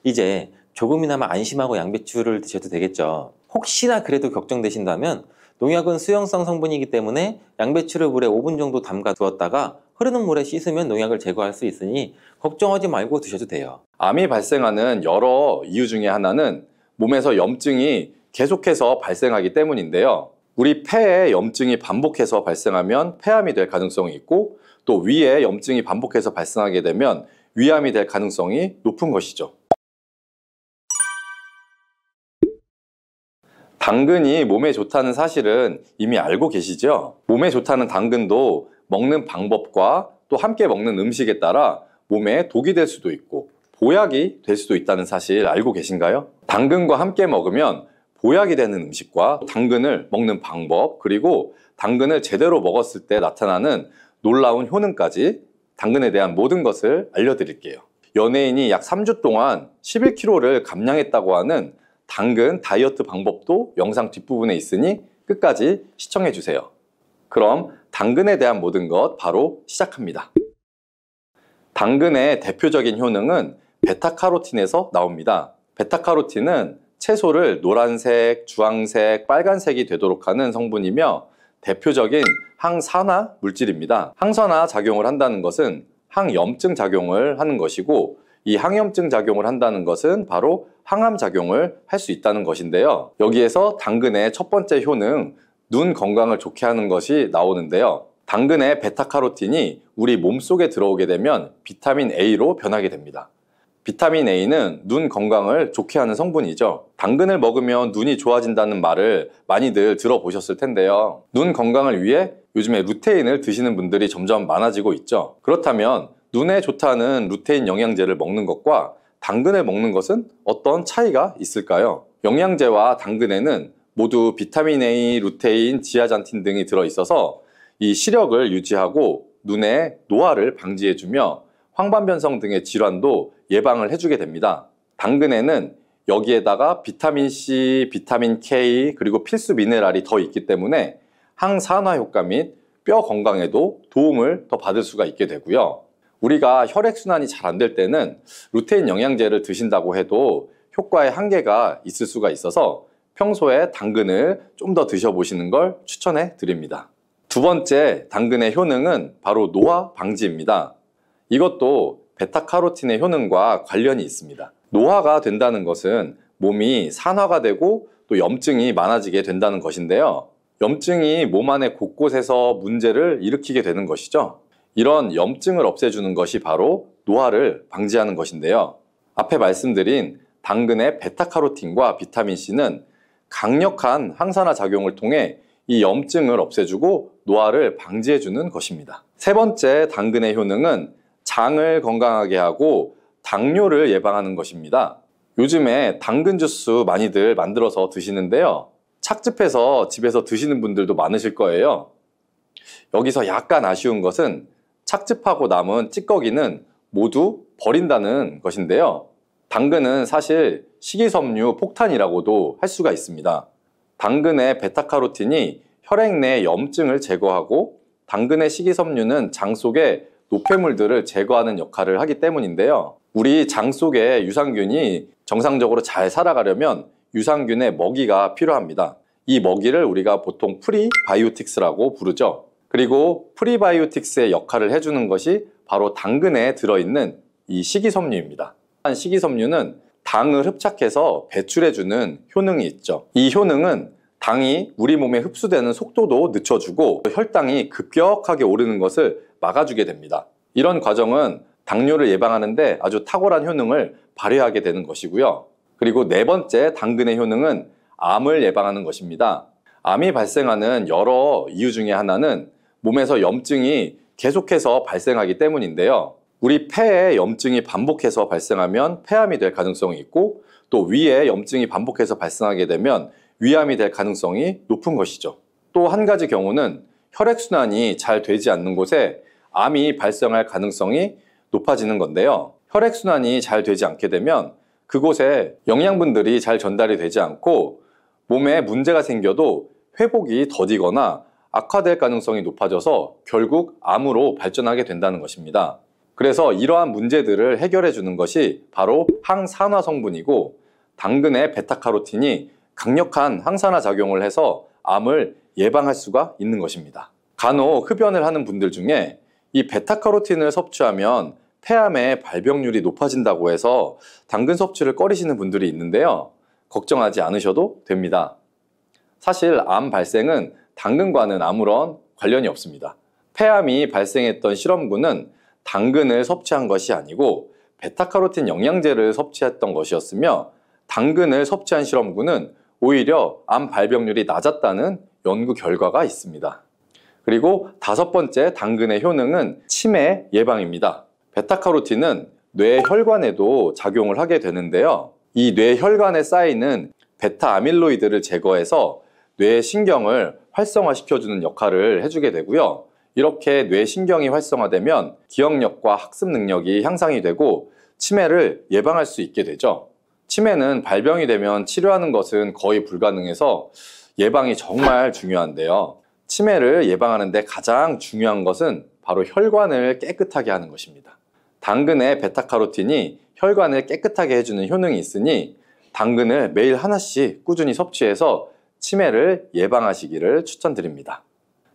이제 조금이나마 안심하고 양배추를 드셔도 되겠죠. 혹시나 그래도 걱정되신다면 농약은 수용성 성분이기 때문에 양배추를 물에 5분 정도 담가 두었다가 흐르는 물에 씻으면 농약을 제거할 수 있으니 걱정하지 말고 드셔도 돼요. 암이 발생하는 여러 이유 중에 하나는 몸에서 염증이 계속해서 발생하기 때문인데요. 우리 폐에 염증이 반복해서 발생하면 폐암이 될 가능성이 있고 또 위에 염증이 반복해서 발생하게 되면 위암이 될 가능성이 높은 것이죠. 당근이 몸에 좋다는 사실은 이미 알고 계시죠? 몸에 좋다는 당근도 먹는 방법과 또 함께 먹는 음식에 따라 몸에 독이 될 수도 있고 보약이 될 수도 있다는 사실 알고 계신가요? 당근과 함께 먹으면 보약이 되는 음식과 당근을 먹는 방법, 그리고 당근을 제대로 먹었을 때 나타나는 놀라운 효능까지 당근에 대한 모든 것을 알려드릴게요. 연예인이 약 3주 동안 11kg를 감량했다고 하는 당근 다이어트 방법도 영상 뒷부분에 있으니 끝까지 시청해주세요. 그럼 당근에 대한 모든 것 바로 시작합니다. 당근의 대표적인 효능은 베타카로틴에서 나옵니다. 베타카로틴은 채소를 노란색, 주황색, 빨간색이 되도록 하는 성분이며 대표적인 항산화 물질입니다. 항산화 작용을 한다는 것은 항염증 작용을 하는 것이고, 이 항염증 작용을 한다는 것은 바로 항암 작용을 할 수 있다는 것인데요. 여기에서 당근의 첫 번째 효능, 눈 건강을 좋게 하는 것이 나오는데요. 당근의 베타카로틴이 우리 몸속에 들어오게 되면 비타민 A로 변하게 됩니다. 비타민 A는 눈 건강을 좋게 하는 성분이죠. 당근을 먹으면 눈이 좋아진다는 말을 많이들 들어보셨을 텐데요. 눈 건강을 위해 요즘에 루테인을 드시는 분들이 점점 많아지고 있죠. 그렇다면 눈에 좋다는 루테인 영양제를 먹는 것과 당근을 먹는 것은 어떤 차이가 있을까요? 영양제와 당근에는 모두 비타민 A, 루테인, 지아잔틴 등이 들어있어서 이 시력을 유지하고 눈의 노화를 방지해주며 황반변성 등의 질환도 예방을 해주게 됩니다. 당근에는 여기에다가 비타민 C, 비타민 K, 그리고 필수 미네랄이 더 있기 때문에 항산화 효과 및 뼈 건강에도 도움을 더 받을 수가 있게 되고요. 우리가 혈액순환이 잘 안 될 때는 루테인 영양제를 드신다고 해도 효과의 한계가 있을 수가 있어서 평소에 당근을 좀 더 드셔보시는 걸 추천해 드립니다. 두 번째 당근의 효능은 바로 노화 방지입니다. 이것도 베타카로틴의 효능과 관련이 있습니다. 노화가 된다는 것은 몸이 산화가 되고 또 염증이 많아지게 된다는 것인데요. 염증이 몸 안의 곳곳에서 문제를 일으키게 되는 것이죠. 이런 염증을 없애주는 것이 바로 노화를 방지하는 것인데요. 앞에 말씀드린 당근의 베타카로틴과 비타민C는 강력한 항산화 작용을 통해 이 염증을 없애주고 노화를 방지해주는 것입니다. 세 번째 당근의 효능은 장을 건강하게 하고 당뇨를 예방하는 것입니다. 요즘에 당근 주스 많이들 만들어서 드시는데요. 착즙해서 집에서 드시는 분들도 많으실 거예요. 여기서 약간 아쉬운 것은 착즙하고 남은 찌꺼기는 모두 버린다는 것인데요. 당근은 사실 식이섬유 폭탄이라고도 할 수가 있습니다. 당근의 베타카로틴이 혈액 내 염증을 제거하고 당근의 식이섬유는 장 속에 노폐물들을 제거하는 역할을 하기 때문인데요. 우리 장 속에 유산균이 정상적으로 잘 살아가려면 유산균의 먹이가 필요합니다. 이 먹이를 우리가 보통 프리바이오틱스라고 부르죠. 그리고 프리바이오틱스의 역할을 해주는 것이 바로 당근에 들어있는 이 식이섬유입니다. 식이섬유는 당을 흡착해서 배출해주는 효능이 있죠. 이 효능은 당이 우리 몸에 흡수되는 속도도 늦춰주고 혈당이 급격하게 오르는 것을 막아주게 됩니다. 이런 과정은 당뇨를 예방하는데 아주 탁월한 효능을 발휘하게 되는 것이고요. 그리고 네 번째 당근의 효능은 암을 예방하는 것입니다. 암이 발생하는 여러 이유 중에 하나는 몸에서 염증이 계속해서 발생하기 때문인데요. 우리 폐에 염증이 반복해서 발생하면 폐암이 될 가능성이 있고 또 위에 염증이 반복해서 발생하게 되면 위암이 될 가능성이 높은 것이죠. 또 한 가지 경우는 혈액순환이 잘 되지 않는 곳에 암이 발생할 가능성이 높아지는 건데요. 혈액순환이 잘 되지 않게 되면 그곳에 영양분들이 잘 전달이 되지 않고 몸에 문제가 생겨도 회복이 더디거나 악화될 가능성이 높아져서 결국 암으로 발전하게 된다는 것입니다. 그래서 이러한 문제들을 해결해 주는 것이 바로 항산화 성분이고 당근의 베타카로틴이 강력한 항산화 작용을 해서 암을 예방할 수가 있는 것입니다. 간혹 흡연을 하는 분들 중에 이 베타카로틴을 섭취하면 폐암의 발병률이 높아진다고 해서 당근 섭취를 꺼리시는 분들이 있는데요. 걱정하지 않으셔도 됩니다. 사실 암 발생은 당근과는 아무런 관련이 없습니다. 폐암이 발생했던 실험군은 당근을 섭취한 것이 아니고 베타카로틴 영양제를 섭취했던 것이었으며 당근을 섭취한 실험군은 오히려 암 발병률이 낮았다는 연구 결과가 있습니다. 그리고 5번째 당근의 효능은 치매 예방입니다. 베타카로틴은 뇌 혈관에도 작용을 하게 되는데요. 이 뇌 혈관에 쌓이는 베타 아밀로이드를 제거해서 뇌 신경을 활성화시켜주는 역할을 해주게 되고요. 이렇게 뇌 신경이 활성화되면 기억력과 학습 능력이 향상이 되고 치매를 예방할 수 있게 되죠. 치매는 발병이 되면 치료하는 것은 거의 불가능해서 예방이 정말 중요한데요. 치매를 예방하는 데 가장 중요한 것은 바로 혈관을 깨끗하게 하는 것입니다. 당근의 베타카로틴이 혈관을 깨끗하게 해주는 효능이 있으니 당근을 매일 하나씩 꾸준히 섭취해서 치매를 예방하시기를 추천드립니다.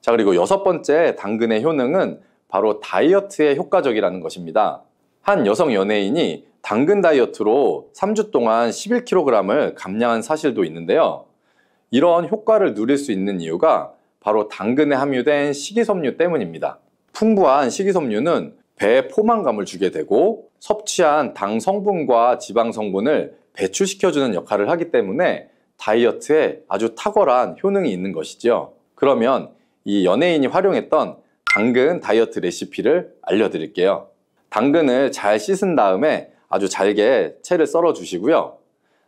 자, 그리고 6번째 당근의 효능은 바로 다이어트에 효과적이라는 것입니다. 한 여성 연예인이 당근 다이어트로 3주 동안 11kg을 감량한 사실도 있는데요. 이런 효과를 누릴 수 있는 이유가 바로 당근에 함유된 식이섬유 때문입니다. 풍부한 식이섬유는 배에 포만감을 주게 되고 섭취한 당 성분과 지방 성분을 배출시켜주는 역할을 하기 때문에 다이어트에 아주 탁월한 효능이 있는 것이죠. 그러면 이 연예인이 활용했던 당근 다이어트 레시피를 알려드릴게요. 당근을 잘 씻은 다음에 아주 잘게 채를 썰어 주시고요.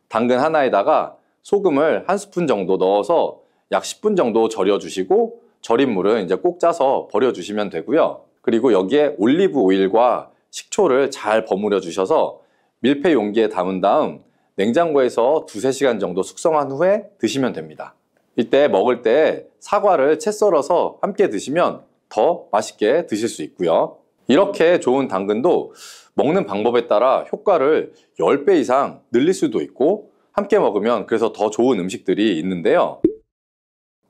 당근 하나에다가 소금을 1스푼 정도 넣어서 약 10분 정도 절여 주시고 절인 물은 이제 꼭 짜서 버려 주시면 되고요. 그리고 여기에 올리브 오일과 식초를 잘 버무려 주셔서 밀폐 용기에 담은 다음 냉장고에서 2~3시간 정도 숙성한 후에 드시면 됩니다. 이때 먹을 때 사과를 채 썰어서 함께 드시면 더 맛있게 드실 수 있고요. 이렇게 좋은 당근도 먹는 방법에 따라 효과를 10배 이상 늘릴 수도 있고 함께 먹으면 그래서 더 좋은 음식들이 있는데요.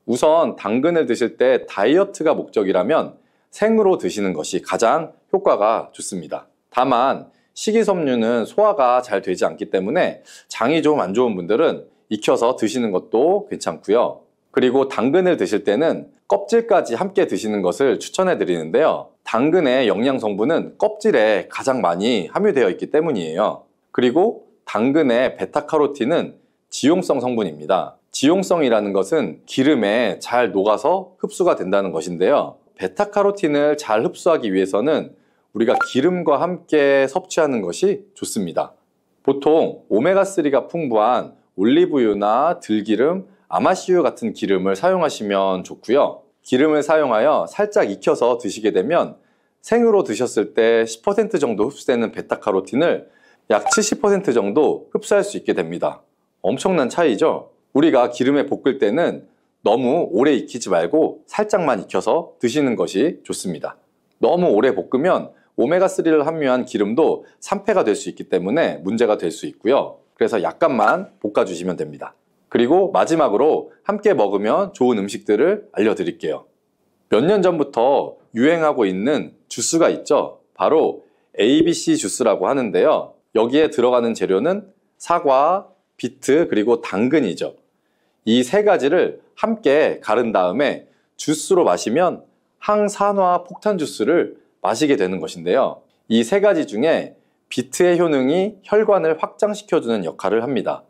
우선 당근을 드실 때 다이어트가 목적이라면 생으로 드시는 것이 가장 효과가 좋습니다. 다만 식이섬유는 소화가 잘 되지 않기 때문에 장이 좀 안 좋은 분들은 익혀서 드시는 것도 괜찮고요. 그리고 당근을 드실 때는 껍질까지 함께 드시는 것을 추천해 드리는데요. 당근의 영양 성분은 껍질에 가장 많이 함유되어 있기 때문이에요. 그리고 당근의 베타카로틴은 지용성 성분입니다. 지용성이라는 것은 기름에 잘 녹아서 흡수가 된다는 것인데요. 베타카로틴을 잘 흡수하기 위해서는 우리가 기름과 함께 섭취하는 것이 좋습니다. 보통 오메가3가 풍부한 올리브유나 들기름, 아마씨유 같은 기름을 사용하시면 좋고요. 기름을 사용하여 살짝 익혀서 드시게 되면 생으로 드셨을 때 10% 정도 흡수되는 베타카로틴을 약 70% 정도 흡수할 수 있게 됩니다. 엄청난 차이죠? 우리가 기름에 볶을 때는 너무 오래 익히지 말고 살짝만 익혀서 드시는 것이 좋습니다. 너무 오래 볶으면 오메가3를 함유한 기름도 산패가 될 수 있기 때문에 문제가 될 수 있고요. 그래서 약간만 볶아주시면 됩니다. 그리고 마지막으로 함께 먹으면 좋은 음식들을 알려드릴게요. 몇 년 전부터 유행하고 있는 주스가 있죠. 바로 ABC 주스라고 하는데요. 여기에 들어가는 재료는 사과, 비트, 그리고 당근이죠. 이 세 가지를 함께 가른 다음에 주스로 마시면 항산화 폭탄 주스를 마시게 되는 것인데요. 이 세 가지 중에 비트의 효능이 혈관을 확장시켜주는 역할을 합니다.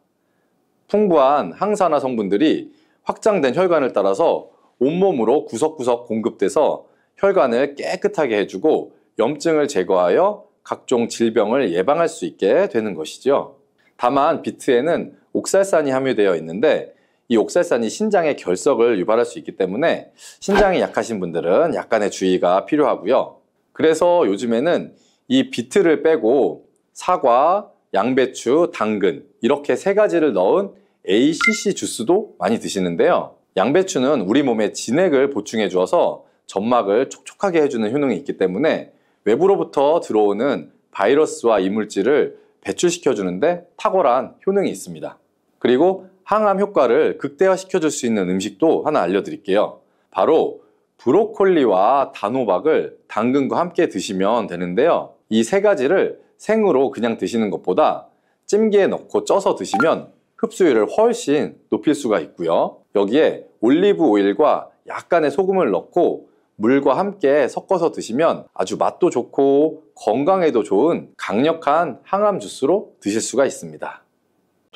풍부한 항산화 성분들이 확장된 혈관을 따라서 온몸으로 구석구석 공급돼서 혈관을 깨끗하게 해주고 염증을 제거하여 각종 질병을 예방할 수 있게 되는 것이죠. 다만 비트에는 옥살산이 함유되어 있는데 이 옥살산이 신장의 결석을 유발할 수 있기 때문에 신장이 약하신 분들은 약간의 주의가 필요하고요. 그래서 요즘에는 이 비트를 빼고 사과, 양배추, 당근 이렇게 세 가지를 넣은 ACC 주스도 많이 드시는데요. 양배추는 우리 몸에 진액을 보충해 주어서 점막을 촉촉하게 해주는 효능이 있기 때문에 외부로부터 들어오는 바이러스와 이물질을 배출시켜 주는데 탁월한 효능이 있습니다. 그리고 항암 효과를 극대화시켜 줄 수 있는 음식도 하나 알려드릴게요. 바로 브로콜리와 단호박을 당근과 함께 드시면 되는데요. 이 세 가지를 생으로 그냥 드시는 것보다 찜기에 넣고 쪄서 드시면 흡수율을 훨씬 높일 수가 있고요. 여기에 올리브 오일과 약간의 소금을 넣고 물과 함께 섞어서 드시면 아주 맛도 좋고 건강에도 좋은 강력한 항암 주스로 드실 수가 있습니다.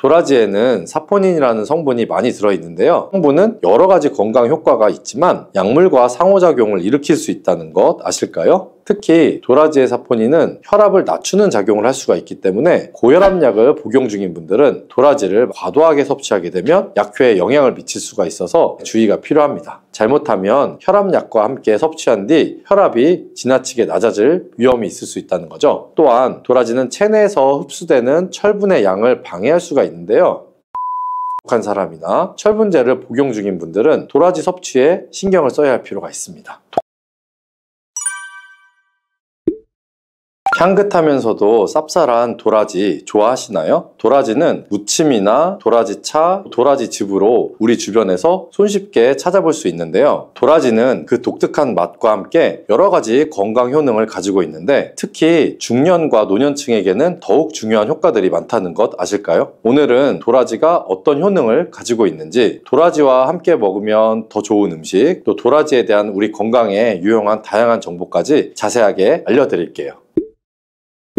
도라지에는 사포닌이라는 성분이 많이 들어있는데요. 성분은 여러 가지 건강 효과가 있지만 약물과 상호작용을 일으킬 수 있다는 것 아실까요? 특히 도라지의 사포닌은 혈압을 낮추는 작용을 할 수가 있기 때문에 고혈압약을 복용 중인 분들은 도라지를 과도하게 섭취하게 되면 약효에 영향을 미칠 수가 있어서 주의가 필요합니다. 잘못하면 혈압약과 함께 섭취한 뒤 혈압이 지나치게 낮아질 위험이 있을 수 있다는 거죠. 또한 도라지는 체내에서 흡수되는 철분의 양을 방해할 수가 있는데요. 한 사람이나 철분제를 복용 중인 분들은 도라지 섭취에 신경을 써야 할 필요가 있습니다. 향긋하면서도 쌉쌀한 도라지 좋아하시나요? 도라지는 무침이나 도라지차, 도라지즙으로 우리 주변에서 손쉽게 찾아볼 수 있는데요. 도라지는 그 독특한 맛과 함께 여러 가지 건강 효능을 가지고 있는데 특히 중년과 노년층에게는 더욱 중요한 효과들이 많다는 것 아실까요? 오늘은 도라지가 어떤 효능을 가지고 있는지, 도라지와 함께 먹으면 더 좋은 음식, 또 도라지에 대한 우리 건강에 유용한 다양한 정보까지 자세하게 알려드릴게요.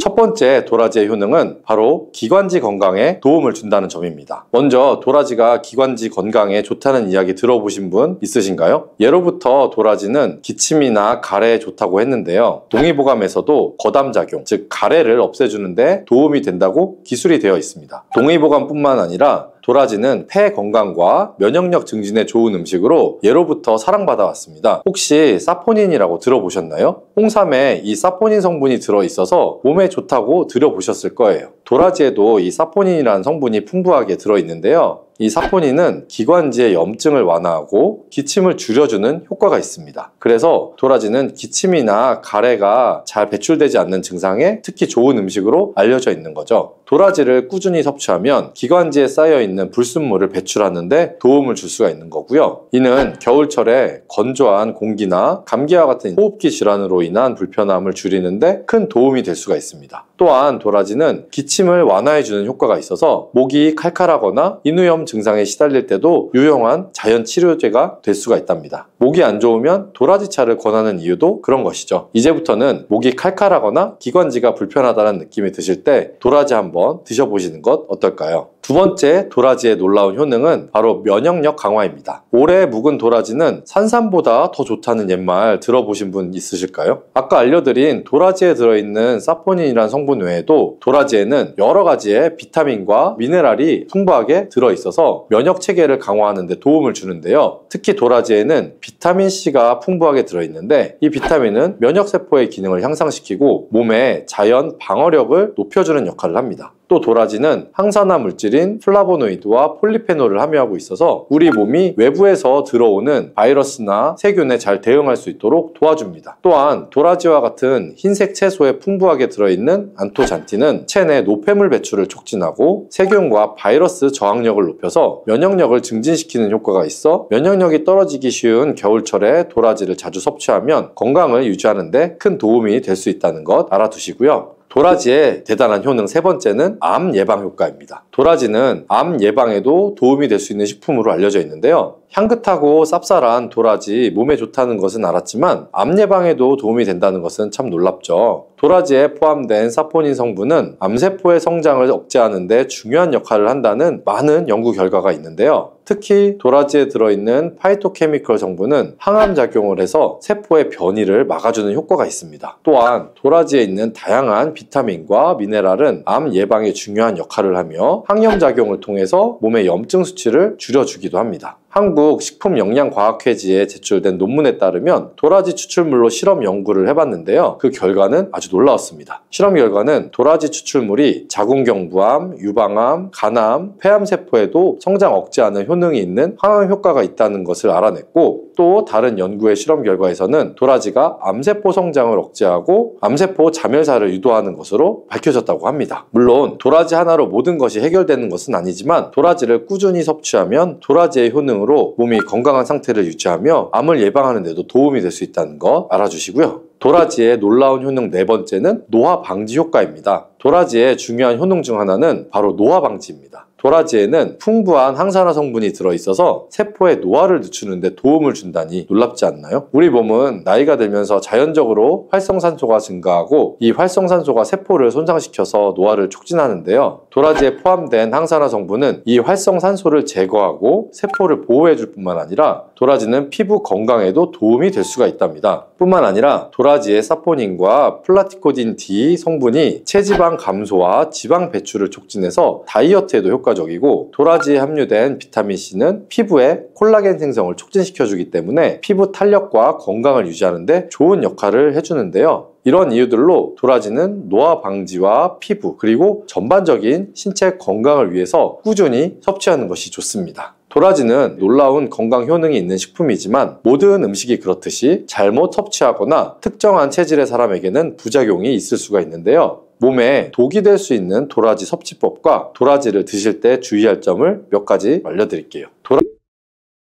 첫 번째 도라지의 효능은 바로 기관지 건강에 도움을 준다는 점입니다. 먼저 도라지가 기관지 건강에 좋다는 이야기 들어보신 분 있으신가요? 예로부터 도라지는 기침이나 가래에 좋다고 했는데요. 동의보감에서도 거담작용, 즉 가래를 없애주는데 도움이 된다고 기술이 되어 있습니다. 동의보감뿐만 아니라 도라지는 폐 건강과 면역력 증진에 좋은 음식으로 예로부터 사랑받아 왔습니다. 혹시 사포닌이라고 들어보셨나요? 홍삼에 이 사포닌 성분이 들어있어서 몸에 좋다고 들어보셨을 거예요. 도라지에도 이 사포닌이라는 성분이 풍부하게 들어있는데요. 이 사포닌은 기관지의 염증을 완화하고 기침을 줄여주는 효과가 있습니다. 그래서 도라지는 기침이나 가래가 잘 배출되지 않는 증상에 특히 좋은 음식으로 알려져 있는 거죠. 도라지를 꾸준히 섭취하면 기관지에 쌓여있는 불순물을 배출하는데 도움을 줄 수가 있는 거고요. 이는 겨울철에 건조한 공기나 감기와 같은 호흡기 질환으로 인한 불편함을 줄이는데 큰 도움이 될 수가 있습니다. 또한 도라지는 기침을 완화해주는 효과가 있어서 목이 칼칼하거나 인후염 증상에 시달릴 때도 유용한 자연 치료제가 될 수가 있답니다. 목이 안 좋으면 도라지차를 권하는 이유도 그런 것이죠. 이제부터는 목이 칼칼하거나 기관지가 불편하다는 느낌이 드실 때 도라지 한번 드셔보시는 것 어떨까요? 두 번째 도라지의 놀라운 효능은 바로 면역력 강화입니다. 오래 묵은 도라지는 산삼보다 더 좋다는 옛말 들어보신 분 있으실까요? 아까 알려드린 도라지에 들어있는 사포닌이라는 성분 외에도 도라지에는 여러 가지의 비타민과 미네랄이 풍부하게 들어있어서 면역 체계를 강화하는 데 도움을 주는데요. 특히 도라지에는 비타민C가 풍부하게 들어있는데 이 비타민은 면역세포의 기능을 향상시키고 몸의 자연 방어력을 높여주는 역할을 합니다. 또 도라지는 항산화 물질인 플라보노이드와 폴리페놀을 함유하고 있어서 우리 몸이 외부에서 들어오는 바이러스나 세균에 잘 대응할 수 있도록 도와줍니다. 또한 도라지와 같은 흰색 채소에 풍부하게 들어있는 안토잔틴은 체내 노폐물 배출을 촉진하고 세균과 바이러스 저항력을 높여서 면역력을 증진시키는 효과가 있어 면역력이 떨어지기 쉬운 겨울철에 도라지를 자주 섭취하면 건강을 유지하는 데 큰 도움이 될 수 있다는 것 알아두시고요. 도라지의 대단한 효능 세 번째는 암 예방 효과입니다. 도라지는 암 예방에도 도움이 될 수 있는 식품으로 알려져 있는데요. 향긋하고 쌉쌀한 도라지 몸에 좋다는 것은 알았지만 암 예방에도 도움이 된다는 것은 참 놀랍죠. 도라지에 포함된 사포닌 성분은 암세포의 성장을 억제하는 데 중요한 역할을 한다는 많은 연구 결과가 있는데요. 특히 도라지에 들어있는 파이토케미컬 성분은 항암 작용을 해서 세포의 변이를 막아주는 효과가 있습니다. 또한 도라지에 있는 다양한 비타민과 미네랄은 암 예방에 중요한 역할을 하며 항염 작용을 통해서 몸의 염증 수치를 줄여주기도 합니다. 한국 식품영양과학회지에 제출된 논문에 따르면 도라지 추출물로 실험 연구를 해봤는데요. 그 결과는 아주 놀라웠습니다. 실험 결과는 도라지 추출물이 자궁경부암, 유방암, 간암, 폐암세포에도 성장 억제하는 효능이 있는 항암 효과가 있다는 것을 알아냈고 또 다른 연구의 실험 결과에서는 도라지가 암세포 성장을 억제하고 암세포 자멸사를 유도하는 것으로 밝혀졌다고 합니다. 물론 도라지 하나로 모든 것이 해결되는 것은 아니지만 도라지를 꾸준히 섭취하면 도라지의 효능으로 몸이 건강한 상태를 유지하며 암을 예방하는 데도 도움이 될 수 있다는 거 알아주시고요. 도라지의 놀라운 효능 네 번째는 노화 방지 효과입니다. 도라지의 중요한 효능 중 하나는 바로 노화 방지입니다. 도라지에는 풍부한 항산화 성분이 들어있어서 세포의 노화를 늦추는 데 도움을 준다니 놀랍지 않나요? 우리 몸은 나이가 들면서 자연적으로 활성산소가 증가하고 이 활성산소가 세포를 손상시켜서 노화를 촉진하는데요. 도라지에 포함된 항산화 성분은 이 활성산소를 제거하고 세포를 보호해줄 뿐만 아니라 도라지는 피부 건강에도 도움이 될 수가 있답니다. 뿐만 아니라 도라지의 사포닌과 플라티코딘 D 성분이 체지방 감소와 지방 배출을 촉진해서 다이어트에도 효과적이고, 도라지에 함유된 비타민 C는 피부의 콜라겐 생성을 촉진시켜주기 때문에 피부 탄력과 건강을 유지하는 데 좋은 역할을 해주는데요. 이런 이유들로 도라지는 노화 방지와 피부 그리고 전반적인 신체 건강을 위해서 꾸준히 섭취하는 것이 좋습니다. 도라지는 놀라운 건강 효능이 있는 식품이지만 모든 음식이 그렇듯이 잘못 섭취하거나 특정한 체질의 사람에게는 부작용이 있을 수가 있는데요. 몸에 독이 될 수 있는 도라지 섭취법과 도라지를 드실 때 주의할 점을 몇 가지 알려드릴게요.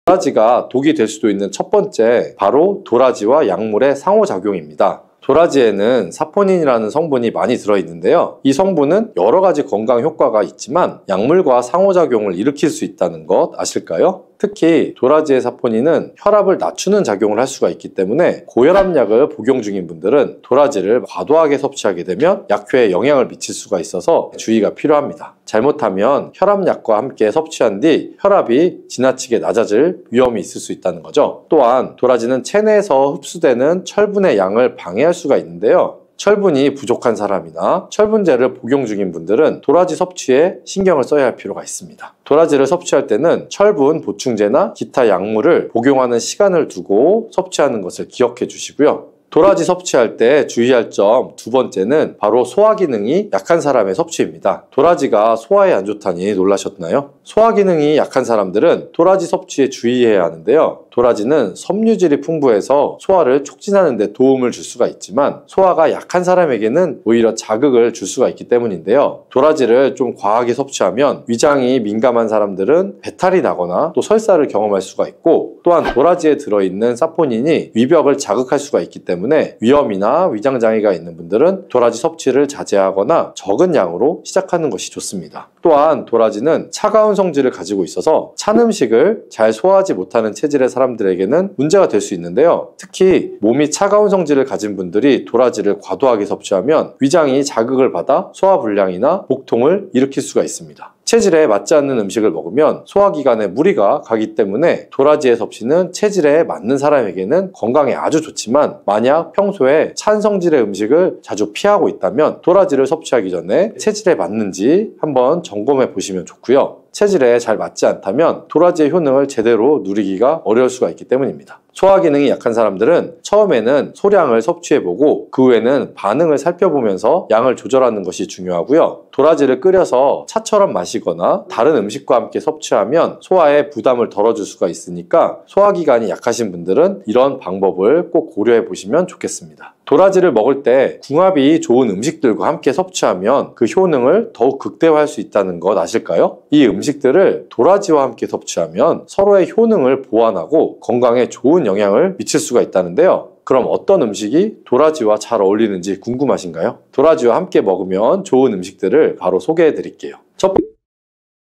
도라지가 독이 될 수도 있는 첫 번째, 바로 도라지와 약물의 상호작용입니다. 도라지에는 사포닌이라는 성분이 많이 들어있는데요. 이 성분은 여러 가지 건강 효과가 있지만 약물과 상호작용을 일으킬 수 있다는 것 아실까요? 특히 도라지의 사포닌은 혈압을 낮추는 작용을 할 수가 있기 때문에 고혈압약을 복용 중인 분들은 도라지를 과도하게 섭취하게 되면 약효에 영향을 미칠 수가 있어서 주의가 필요합니다. 잘못하면 혈압약과 함께 섭취한 뒤 혈압이 지나치게 낮아질 위험이 있을 수 있다는 거죠. 또한 도라지는 체내에서 흡수되는 철분의 양을 방해할 수가 있는데요. 철분이 부족한 사람이나 철분제를 복용 중인 분들은 도라지 섭취에 신경을 써야 할 필요가 있습니다. 도라지를 섭취할 때는 철분 보충제나 기타 약물을 복용하는 시간을 두고 섭취하는 것을 기억해 주시고요. 도라지 섭취할 때 주의할 점 두 번째는 바로 소화 기능이 약한 사람의 섭취입니다. 도라지가 소화에 안 좋다니 놀라셨나요? 소화 기능이 약한 사람들은 도라지 섭취에 주의해야 하는데요. 도라지는 섬유질이 풍부해서 소화를 촉진하는 데 도움을 줄 수가 있지만 소화가 약한 사람에게는 오히려 자극을 줄 수가 있기 때문인데요. 도라지를 좀 과하게 섭취하면 위장이 민감한 사람들은 배탈이 나거나 또 설사를 경험할 수가 있고, 또한 도라지에 들어있는 사포닌이 위벽을 자극할 수가 있기 때문에 위염이나 위장장애가 있는 분들은 도라지 섭취를 자제하거나 적은 양으로 시작하는 것이 좋습니다. 또한 도라지는 차가운 성질을 가지고 있어서 찬 음식을 잘 소화하지 못하는 체질의 사람들에게는 문제가 될 수 있는데요. 특히 몸이 차가운 성질을 가진 분들이 도라지를 과도하게 섭취하면 위장이 자극을 받아 소화불량이나 복통을 일으킬 수가 있습니다. 체질에 맞지 않는 음식을 먹으면 소화기관에 무리가 가기 때문에 도라지의 섭취는 체질에 맞는 사람에게는 건강에 아주 좋지만, 만약 평소에 찬 성질의 음식을 자주 피하고 있다면 도라지를 섭취하기 전에 체질에 맞는지 한번 점검해 보시면 좋고요. 체질에 잘 맞지 않다면 도라지의 효능을 제대로 누리기가 어려울 수가 있기 때문입니다. 소화 기능이 약한 사람들은 처음에는 소량을 섭취해보고 그 후에는 반응을 살펴보면서 양을 조절하는 것이 중요하고요. 도라지를 끓여서 차처럼 마시거나 다른 음식과 함께 섭취하면 소화에 부담을 덜어줄 수가 있으니까 소화기관이 약하신 분들은 이런 방법을 꼭 고려해 보시면 좋겠습니다. 도라지를 먹을 때 궁합이 좋은 음식들과 함께 섭취하면 그 효능을 더욱 극대화할 수 있다는 것 아실까요? 이 음식들을 도라지와 함께 섭취하면 서로의 효능을 보완하고 건강에 좋은 영향을 미칠 수가 있다는데요. 그럼 어떤 음식이 도라지와 잘 어울리는지 궁금하신가요? 도라지와 함께 먹으면 좋은 음식들을 바로 소개해 드릴게요. 첫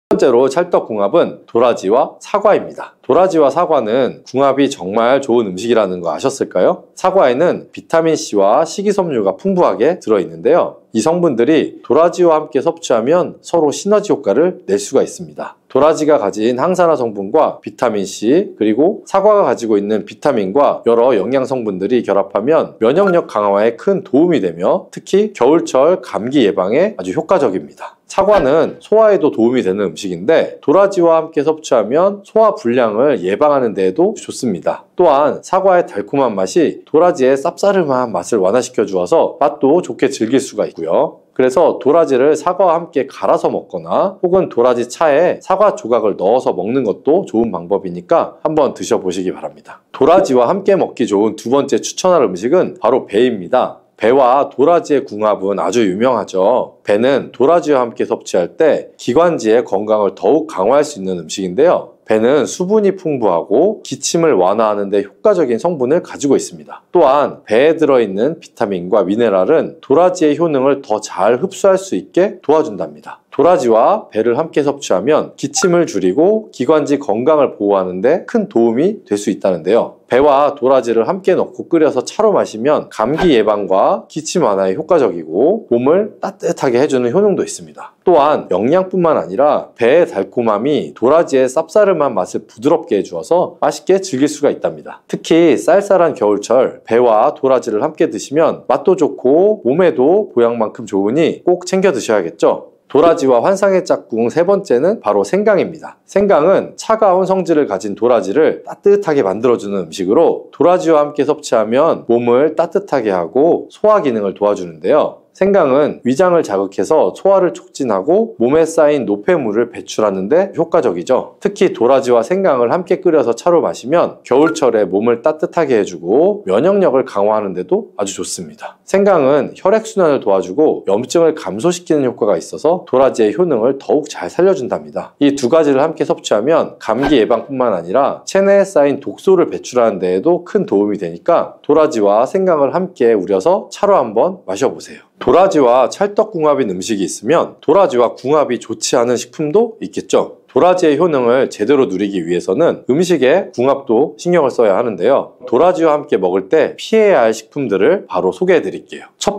번째로 찰떡궁합은 도라지와 사과입니다. 도라지와 사과는 궁합이 정말 좋은 음식이라는 거 아셨을까요? 사과에는 비타민C와 식이섬유가 풍부하게 들어있는데요. 이 성분들이 도라지와 함께 섭취하면 서로 시너지 효과를 낼 수가 있습니다. 도라지가 가진 항산화 성분과 비타민C, 그리고 사과가 가지고 있는 비타민과 여러 영양 성분들이 결합하면 면역력 강화에 큰 도움이 되며 특히 겨울철 감기 예방에 아주 효과적입니다. 사과는 소화에도 도움이 되는 음식인데 도라지와 함께 섭취하면 소화 불량을 예방하는 데에도 좋습니다. 또한 사과의 달콤한 맛이 도라지의 쌉싸름한 맛을 완화시켜 주어서 맛도 좋게 즐길 수가 있고요. 그래서 도라지를 사과와 함께 갈아서 먹거나 혹은 도라지 차에 사과 조각을 넣어서 먹는 것도 좋은 방법이니까 한번 드셔보시기 바랍니다. 도라지와 함께 먹기 좋은 두 번째 추천할 음식은 바로 배입니다. 배와 도라지의 궁합은 아주 유명하죠. 배는 도라지와 함께 섭취할 때 기관지의 건강을 더욱 강화할 수 있는 음식인데요. 배는 수분이 풍부하고 기침을 완화하는 데 효과적인 성분을 가지고 있습니다. 또한 배에 들어있는 비타민과 미네랄은 도라지의 효능을 더 잘 흡수할 수 있게 도와준답니다. 도라지와 배를 함께 섭취하면 기침을 줄이고 기관지 건강을 보호하는 데 큰 도움이 될 수 있다는데요. 배와 도라지를 함께 넣고 끓여서 차로 마시면 감기 예방과 기침 완화에 효과적이고 몸을 따뜻하게 해주는 효능도 있습니다. 또한 영양뿐만 아니라 배의 달콤함이 도라지의 쌉싸름한 맛을 부드럽게 해주어서 맛있게 즐길 수가 있답니다. 특히 쌀쌀한 겨울철 배와 도라지를 함께 드시면 맛도 좋고 몸에도 보양만큼 좋으니 꼭 챙겨 드셔야겠죠. 도라지와 환상의 짝꿍 세 번째는 바로 생강입니다. 생강은 차가운 성질을 가진 도라지를 따뜻하게 만들어주는 음식으로 도라지와 함께 섭취하면 몸을 따뜻하게 하고 소화 기능을 도와주는데요. 생강은 위장을 자극해서 소화를 촉진하고 몸에 쌓인 노폐물을 배출하는 데 효과적이죠. 특히 도라지와 생강을 함께 끓여서 차로 마시면 겨울철에 몸을 따뜻하게 해주고 면역력을 강화하는 데도 아주 좋습니다. 생강은 혈액순환을 도와주고 염증을 감소시키는 효과가 있어서 도라지의 효능을 더욱 잘 살려준답니다. 이 두 가지를 함께 섭취하면 감기 예방뿐만 아니라 체내에 쌓인 독소를 배출하는 데에도 큰 도움이 되니까 도라지와 생강을 함께 우려서 차로 한번 마셔보세요. 도라지와 찰떡궁합인 음식이 있으면 도라지와 궁합이 좋지 않은 식품도 있겠죠. 도라지의 효능을 제대로 누리기 위해서는 음식의 궁합도 신경을 써야 하는데요. 도라지와 함께 먹을 때 피해야 할 식품들을 바로 소개해 드릴게요. 첫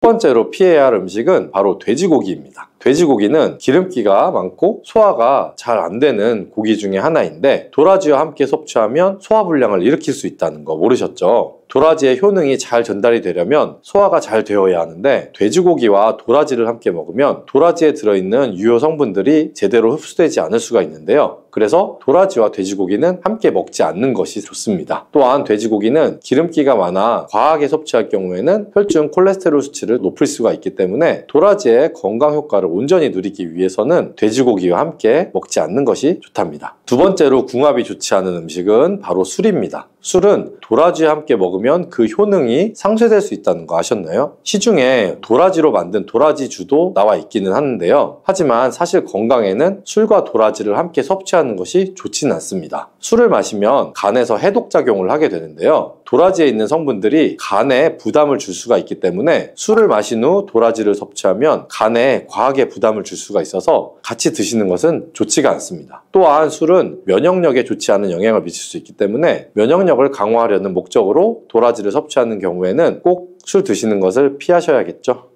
번째로 피해야 할 음식은 바로 돼지고기입니다. 돼지고기는 기름기가 많고 소화가 잘 안 되는 고기 중에 하나인데 도라지와 함께 섭취하면 소화불량을 일으킬 수 있다는 거 모르셨죠? 도라지의 효능이 잘 전달이 되려면 소화가 잘 되어야 하는데 돼지고기와 도라지를 함께 먹으면 도라지에 들어있는 유효 성분들이 제대로 흡수되지 않을 수가 있는데요. 그래서 도라지와 돼지고기는 함께 먹지 않는 것이 좋습니다. 또한 돼지고기는 기름기가 많아 과하게 섭취할 경우에는 혈중 콜레스테롤 수치를 높일 수가 있기 때문에 도라지의 건강 효과를 온전히 누리기 위해서는 돼지고기와 함께 먹지 않는 것이 좋답니다. 두 번째로 궁합이 좋지 않은 음식은 바로 술입니다. 술은 도라지와 함께 먹으면 그 효능이 상쇄될 수 있다는 거 아셨나요? 시중에 도라지로 만든 도라지주도 나와 있기는 하는데요. 하지만 사실 건강에는 술과 도라지를 함께 섭취하는 것이 좋지는 않습니다. 술을 마시면 간에서 해독작용을 하게 되는데요. 도라지에 있는 성분들이 간에 부담을 줄 수가 있기 때문에 술을 마신 후 도라지를 섭취하면 간에 과하게 부담을 줄 수가 있어서 같이 드시는 것은 좋지가 않습니다. 또한 술은 면역력에 좋지 않은 영향을 미칠 수 있기 때문에 면역력을 강화하려는 목적으로 도라지를 섭취하는 경우에는 꼭 술 드시는 것을 피하셔야겠죠.